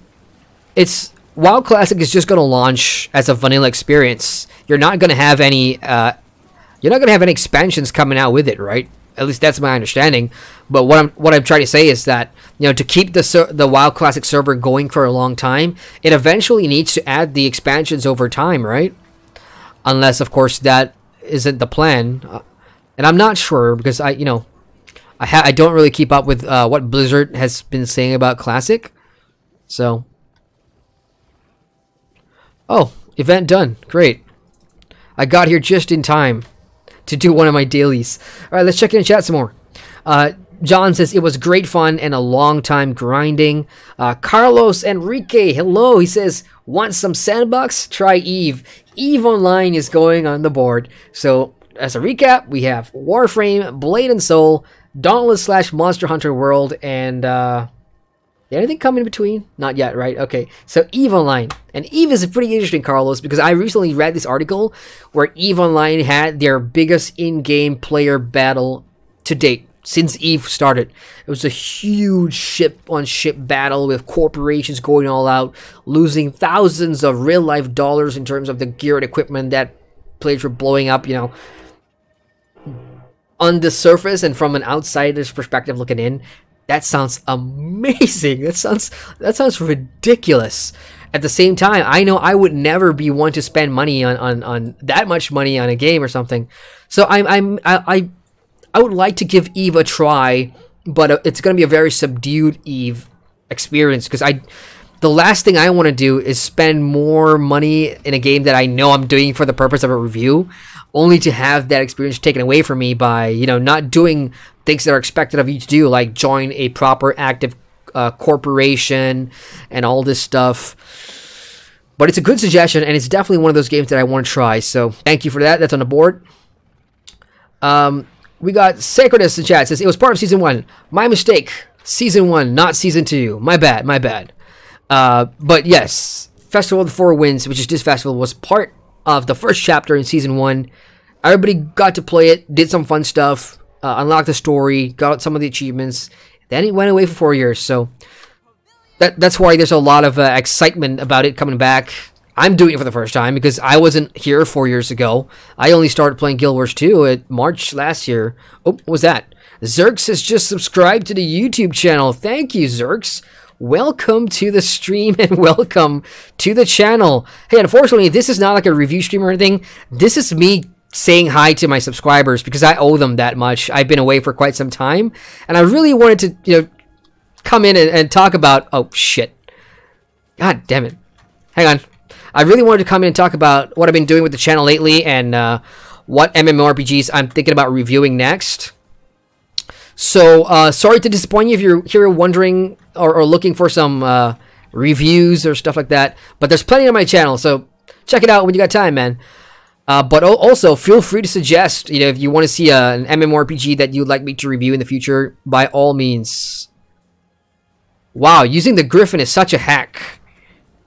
it's WoW Classic is just going to launch as a vanilla experience. You're not going to have any expansions coming out with it, right? At least that's my understanding. But what I'm trying to say is that, you know, to keep the WoW Classic server going for a long time, it eventually needs to add the expansions over time, right? Unless, of course, that isn't the plan. And I'm not sure, because I don't really keep up with what Blizzard has been saying about Classic. So, oh, event done. Great. I got here just in time to do one of my dailies. Alright, let's check in chat some more. John says, it was great fun and a long time grinding. Carlos Enrique, hello. He says, want some sandbox? Try Eve. Eve Online is going on the board. So, as a recap, we have Warframe, Blade and Soul, Dauntless / Monster Hunter World, and anything come in between? Not yet, right? Okay, so Eve Online. And Eve is pretty interesting, Carlos, because I recently read this article where Eve Online had their biggest in-game player battle to date since Eve started. It was a huge ship-on-ship battle with corporations going all out, losing thousands of real-life dollars in terms of the gear and equipment that players were blowing up, you know. On the surface and from an outsider's perspective looking in, that sounds amazing. That sounds ridiculous. At the same time, I know I would never be one to spend money on that much money on a game or something. So I I would like to give Eve a try, but it's going to be a very subdued Eve experience, because the last thing I want to do is spend more money in a game that I know I'm doing for the purpose of a review, only to have that experience taken away from me by, you know, not doing things that are expected of you to do, like join a proper active corporation and all this stuff. But it's a good suggestion, and it's definitely one of those games that I want to try, so thank you for that. That's on the board. We got Sacredness in chat. It says, it was part of Season 1. My mistake. Season 1, not Season 2. My bad, my bad. But yes, Festival of the Four Winds, which is this festival, was part of the first chapter in Season 1. Everybody got to play it, did some fun stuff, unlocked the story, got some of the achievements. Then it went away for 4 years, so that's why there's a lot of excitement about it coming back. I'm doing it for the first time because I wasn't here 4 years ago. I only started playing Guild Wars 2 at March last year. Oh, what was that? Zerx has just subscribed to the YouTube channel. Thank you, Zerx. Welcome to the stream and welcome to the channel. Hey, unfortunately, this is not like a review stream or anything. This is me saying hi to my subscribers because I owe them that much. I've been away for quite some time, and I really wanted to, you know, come in and talk about... Oh, shit. God damn it. Hang on. I really wanted to come in and talk about what I've been doing with the channel lately and what MMORPGs I'm thinking about reviewing next. So, sorry to disappoint you if you're here wondering or looking for some reviews or stuff like that. But there's plenty on my channel, so check it out when you got time, man. But also, feel free to suggest, you know, if you want to see an MMORPG that you'd like me to review in the future, by all means. Wow, using the Griffin is such a hack.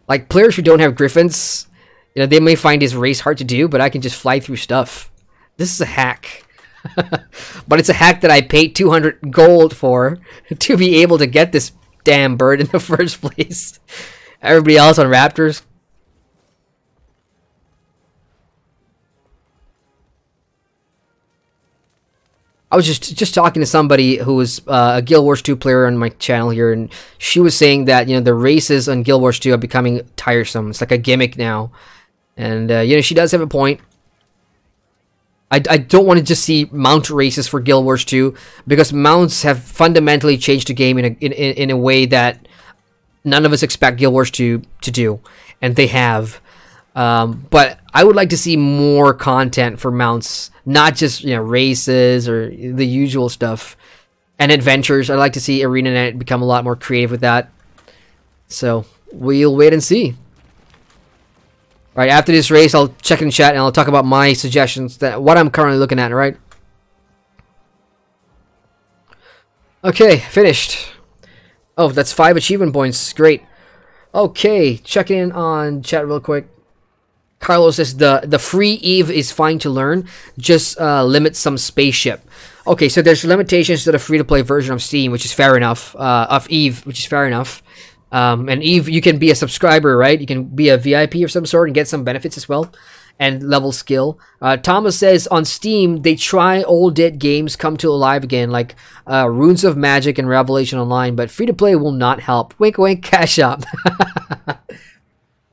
Like, players who don't have Griffins, you know, they may find this race hard to do, but I can just fly through stuff. This is a hack. But it's a hack that I paid 200 gold for to be able to get this damn bird in the first place. Everybody else on Raptors. I was just talking to somebody who was a Guild Wars 2 player on my channel here, and she was saying that, you know, the races on Guild Wars 2 are becoming tiresome. It's like a gimmick now. And, you know, she does have a point. I don't want to just see mount races for Guild Wars 2, because mounts have fundamentally changed the game in a way that none of us expect Guild Wars 2 to do, and they have. But I would like to see more content for mounts, not just, you know, races or the usual stuff, and adventures. I'd like to see ArenaNet become a lot more creative with that. So we'll wait and see. All right, after this race, I'll check in chat and I'll talk about my suggestions, that what I'm currently looking at. All right. Okay, finished. Oh, that's 5 achievement points. Great. Okay, check in on chat real quick. Carlos says the free Eve is fine to learn, just limit some spaceship. Okay, so there's limitations to the free-to-play version of Steam, which is fair enough. Of Eve, which is fair enough. And Eve, you can be a subscriber, right? You can be a VIP of some sort and get some benefits as well, and level skill. Thomas says on Steam they try old dead games come to alive again, like Runes of Magic and Revelation Online, but free-to-play will not help. Wink, wink, cash up.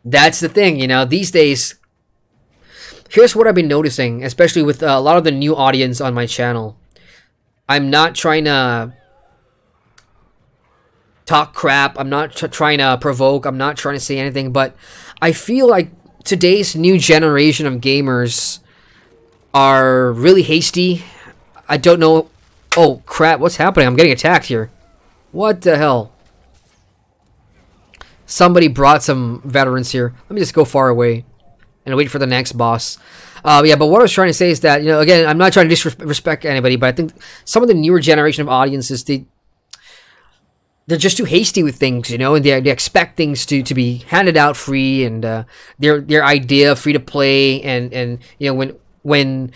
That's the thing, you know, these days. Here's what I've been noticing, especially with a lot of the new audience on my channel. I'm not trying to talk crap. I'm not trying to provoke. I'm not trying to say anything, but I feel like today's new generation of gamers are really hasty. I don't know. Oh, crap. What's happening? I'm getting attacked here. What the hell? Somebody brought some veterans here. Let me just go far away and wait for the next boss. Yeah, but what I was trying to say is that, you know, again, I'm not trying to disrespect anybody, but I think some of the newer generation of audiences, they're just too hasty with things, you know, and they expect things to be handed out free, and their idea of free to play, and you know, when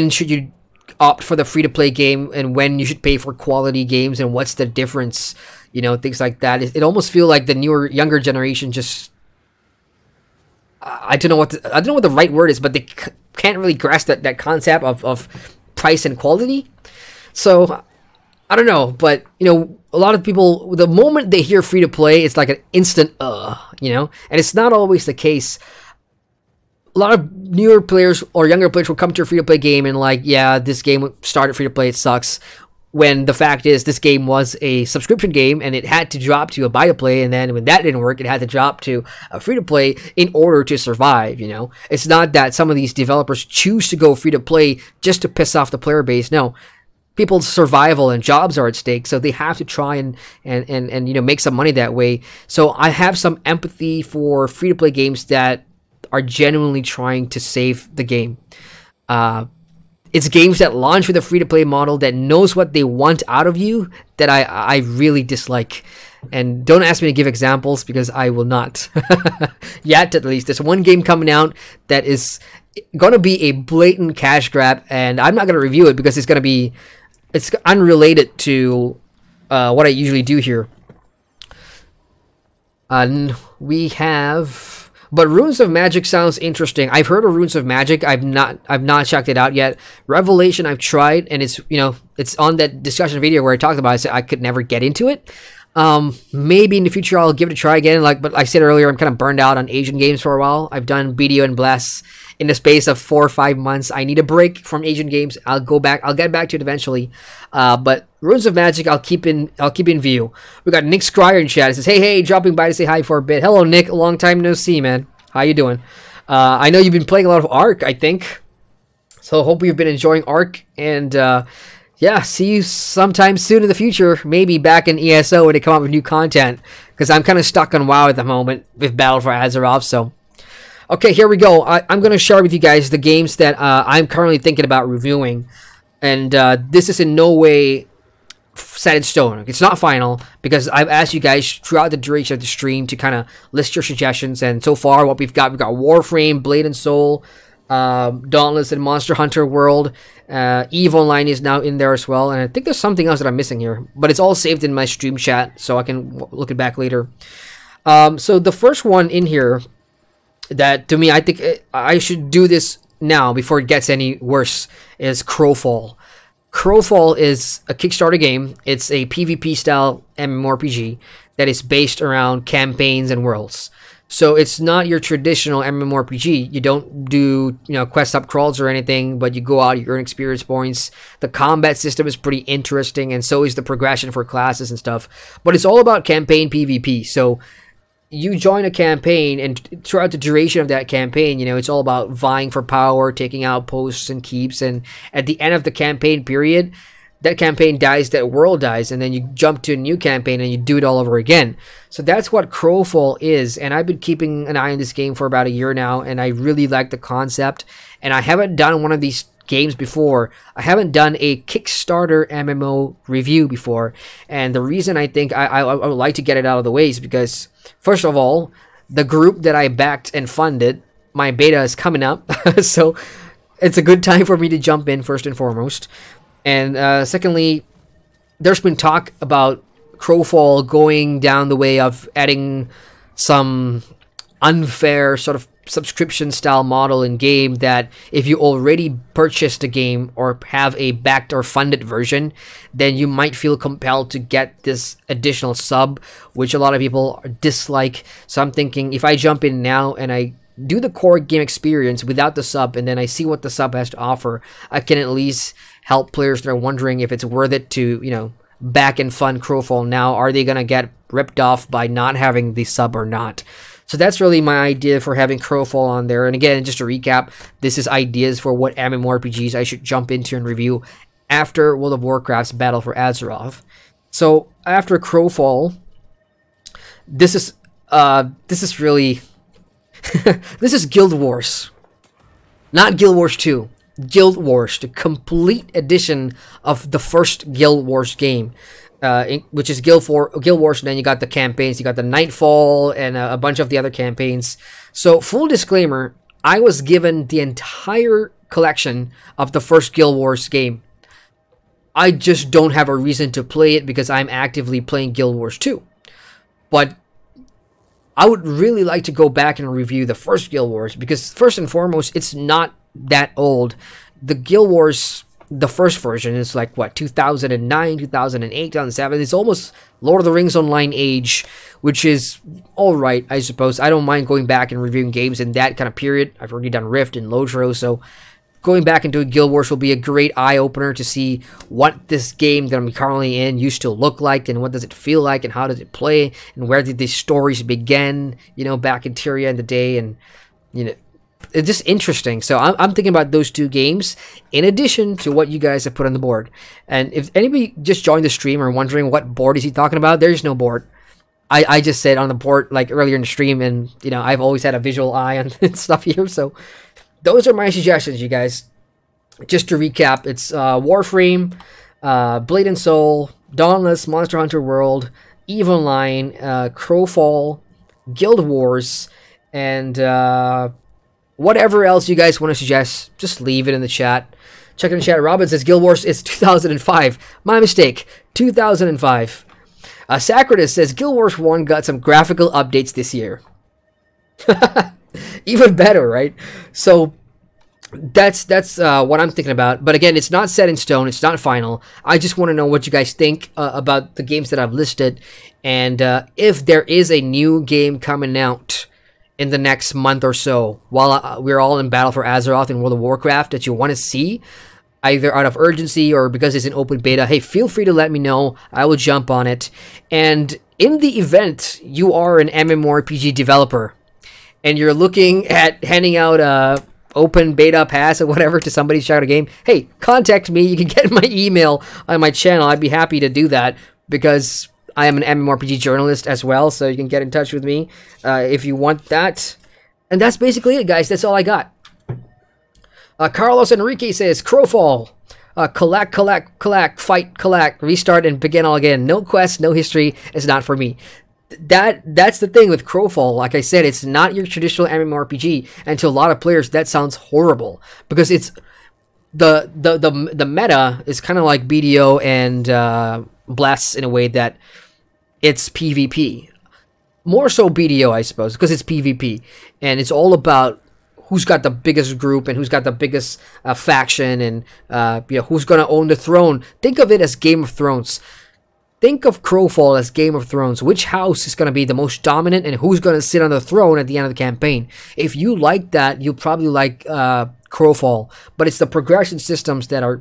should you opt for the free to play game, and when you should pay for quality games, and what's the difference, you know, things like that. It almost feels like the younger generation just, I don't know what the right word is, but they can't really grasp that concept of price and quality. So I don't know, but you know, a lot of people, the moment they hear free to play, it's like an instant you know, and it's not always the case. a lot of newer players or younger players will come to a free-to-play game and like, yeah, this game started free-to-play, it sucks. When the fact is, this game was a subscription game and it had to drop to a buy-to-play, and then when that didn't work, it had to drop to a free-to-play in order to survive, you know? It's not that some of these developers choose to go free-to-play just to piss off the player base. No. People's survival and jobs are at stake, so they have to try and you know, make some money that way. So I have some empathy for free-to-play games that are genuinely trying to save the game. It's games that launch with a free-to-play model that knows what they want out of you that I really dislike. And don't ask me to give examples because I will not. Yet, at least. There's one game coming out that is going to be a blatant cash grab, and I'm not going to review it because it's unrelated to what I usually do here. We have... But Runes of Magic sounds interesting. I've heard of Runes of Magic. I've not checked it out yet. Revelation I've tried, and it's, you know, it's on that discussion video where I talked about it. So I could never get into it. Maybe in the future I'll give it a try again. But like I said earlier, I'm kind of burned out on Asian games for a while. I've done BDO and Bless in the space of 4 or 5 months. I need a break from Asian games. I'll get back to it eventually. But Runes of Magic, I'll keep in view. We got Nick Scryer in chat. It says, hey, dropping by to say hi for a bit. Hello, Nick. Long time no see, man. How you doing? I know you've been playing a lot of Ark, I think. So hope you've been enjoying Ark. And yeah, see you sometime soon in the future. Maybe back in ESO when they come up with new content. Because I'm kind of stuck on WoW at the moment with Battle for Azeroth. So, okay, here we go. I'm going to share with you guys the games that I'm currently thinking about reviewing. And this is in no way set in stone. It's not final because I've asked you guys throughout the duration of the stream to kind of list your suggestions. And so far, what we've got Warframe, Blade and Soul, Dauntless, and Monster Hunter World. EVE Online is now in there as well. And I think there's something else that I'm missing here. But it's all saved in my stream chat, so I can look it back later. So the first one in here that, to me, I think I should do this now before it gets any worse is Crowfall. Crowfall is a Kickstarter game. It's a PvP style MMORPG that is based around campaigns and worlds. So it's not your traditional MMORPG. You don't do, you know, quest up crawls or anything, but you go out, you earn experience points. The combat system is pretty interesting, and so is the progression for classes and stuff. But it's all about campaign PvP. So you join a campaign, and throughout the duration of that campaign, you know, it's all about vying for power, taking out posts and keeps, and at the end of the campaign period, that campaign dies, that world dies, and then you jump to a new campaign and you do it all over again. So that's what Crowfall is, and I've been keeping an eye on this game for about a year now, and I really like the concept, and I haven't done one of these games before. I haven't done a Kickstarter MMO review before, and the reason I think I would like to get it out of the way is because, first of all, the group that I backed and funded, my beta is coming up, so it's a good time for me to jump in first and foremost. And secondly, there's been talk about Crowfall going down the way of adding some unfair sort of subscription style model in game that if you already purchased the game or have a backed or funded version, then you might feel compelled to get this additional sub, which a lot of people dislike. So I'm thinking, if I jump in now and I do the core game experience without the sub, and then I see what the sub has to offer, I can at least help players that are wondering if it's worth it to, you know, back and fund Crowfall now. Are they gonna get ripped off by not having the sub or not? So that's really my idea for having Crowfall on there. And again, just to recap, this is ideas for what MMORPGs I should jump into and review after World of Warcraft's Battle for Azeroth. So after Crowfall, this is really this is Guild Wars, not Guild Wars 2. Guild Wars, the complete edition of the first Guild Wars game, which is Guild Wars, and then you got the campaigns, you got the Nightfall, and a bunch of the other campaigns. So, full disclaimer, I was given the entire collection of the first Guild Wars game. I just don't have a reason to play it because I'm actively playing Guild Wars 2. But I would really like to go back and review the first Guild Wars because, first and foremost, it's not that old. The Guild Wars the first version is like, what, 2009, 2008, 2007. It's almost Lord of the Rings Online age, which is alright, I suppose. I don't mind going back and reviewing games in that kind of period. I've already done Rift and LOTRO, so going back into Guild Wars will be a great eye-opener to see what this game that I'm currently in used to look like, and what does it feel like, and how does it play, and where did these stories begin, you know, back in Tyria in the day, and, you know, it's just interesting. So I'm thinking about those two games in addition to what you guys have put on the board. And if anybody just joined the stream or wondering what board is he talking about, there's no board. I just said on the board like earlier in the stream, and you know, I've always had a visual eye on stuff here. So those are my suggestions, you guys. Just to recap, it's Warframe, Blade and Soul, Dauntless, Monster Hunter World, EVE Online, Crowfall, Guild Wars, and whatever else you guys want to suggest, just leave it in the chat. Check in the chat. Robin says Guild Wars is 2005. My mistake. 2005. Sacratus says Guild Wars 1 got some graphical updates this year. Even better, right? So that's what I'm thinking about. But again, it's not set in stone. It's not final. I just want to know what you guys think about the games that I've listed, and if there is a new game coming out in the next month or so, while we're all in Battle for Azeroth and World of Warcraft, that you want to see, either out of urgency or because it's an open beta, hey, feel free to let me know. I will jump on it. And in the event you are an MMORPG developer and you're looking at handing out a open beta pass or whatever to somebody to check out a game, hey, contact me. You can get my email on my channel. I'd be happy to do that, because I am an MMORPG journalist as well, so you can get in touch with me if you want that. And that's basically it, guys. That's all I got. Carlos Enrique says, Crowfall, collect, fight, collect, restart, and begin all again. No quest, no history. It's not for me. That's the thing with Crowfall. Like I said, it's not your traditional MMORPG, and to a lot of players, that sounds horrible, because it's the meta is kind of like BDO and Blasts in a way that it's PvP. More so BDO, I suppose, because it's PvP. And it's all about who's got the biggest group and who's got the biggest faction, and you know, who's going to own the throne. Think of it as Game of Thrones. Think of Crowfall as Game of Thrones. Which house is going to be the most dominant, and who's going to sit on the throne at the end of the campaign? If you like that, you'll probably like Crowfall. But it's the progression systems that are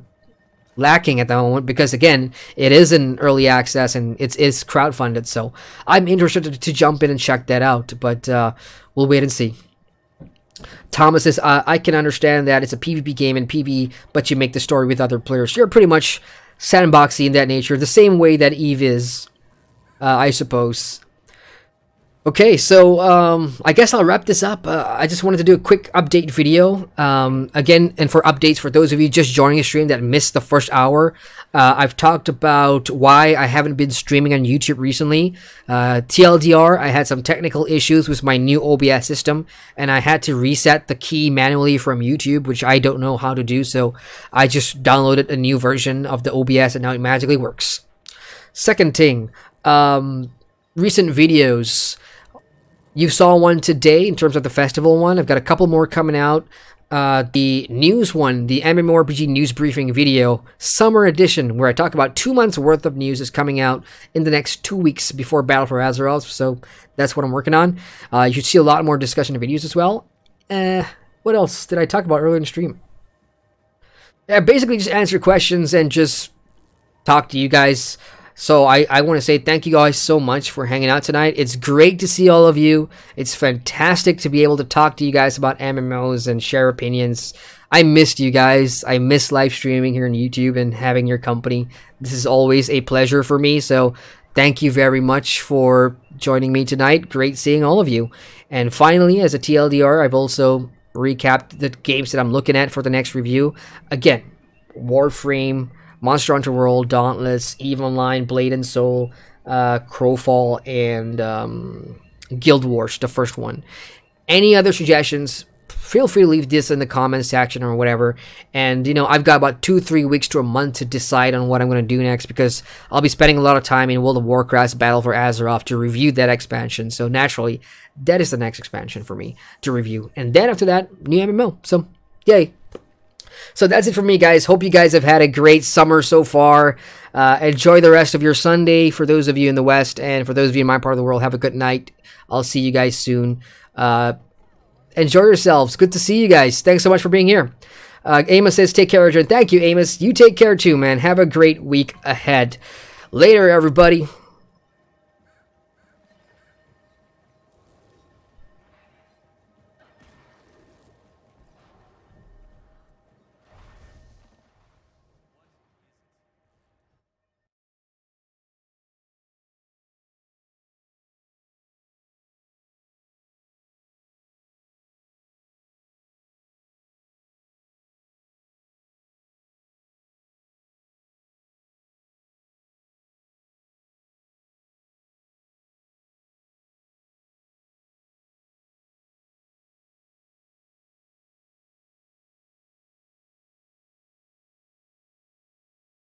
lacking at the moment, because again, it is in early access and it's crowdfunded, so I'm interested to jump in and check that out, but we'll wait and see. Thomas says, I can understand that it's a PvP game and PvE, but you make the story with other players. You're pretty much sandboxy in that nature, the same way that EVE is, I suppose. Okay, so I guess I'll wrap this up. I just wanted to do a quick update video. Again, and for updates for those of you just joining the stream that missed the first hour, I've talked about why I haven't been streaming on YouTube recently. TLDR, I had some technical issues with my new OBS system, and I had to reset the key manually from YouTube, which I don't know how to do, so I just downloaded a new version of the OBS, and now it magically works. Second thing, recent videos. You saw one today in terms of the festival one. I've got a couple more coming out. The news one, the MMORPG news briefing video, summer edition, where I talk about 2 months worth of news, is coming out in the next 2 weeks before Battle for Azeroth. So that's what I'm working on. You should see a lot more discussion videos as well. What else did I talk about earlier in the stream? Yeah, basically just answer questions and just talk to you guys. So I want to say thank you guys so much for hanging out tonight. It's great to see all of you. It's fantastic to be able to talk to you guys about MMOs and share opinions. I missed you guys. I miss live streaming here on YouTube and having your company. This is always a pleasure for me. So thank you very much for joining me tonight. Great seeing all of you. And finally, as a TLDR, I've also recapped the games that I'm looking at for the next review. Again, Warframe, Monster Hunter World, Dauntless, EVE Online, Blade and Soul, Crowfall, and Guild Wars, the first one. Any other suggestions, feel free to leave this in the comments section or whatever. And, you know, I've got about 2-3 weeks to a month to decide on what I'm going to do next, because I'll be spending a lot of time in World of Warcraft's Battle for Azeroth to review that expansion. So, naturally, that is the next expansion for me to review. And then after that, new MMO. So, yay. So that's it for me, guys. Hope you guys have had a great summer so far. Enjoy the rest of your Sunday for those of you in the West, and for those of you in my part of the world, have a good night. I'll see you guys soon. Enjoy yourselves. Good to see you guys. Thanks so much for being here. Amos says, take care, Adrian. Thank you, Amos. You take care too, man. Have a great week ahead. Later, everybody.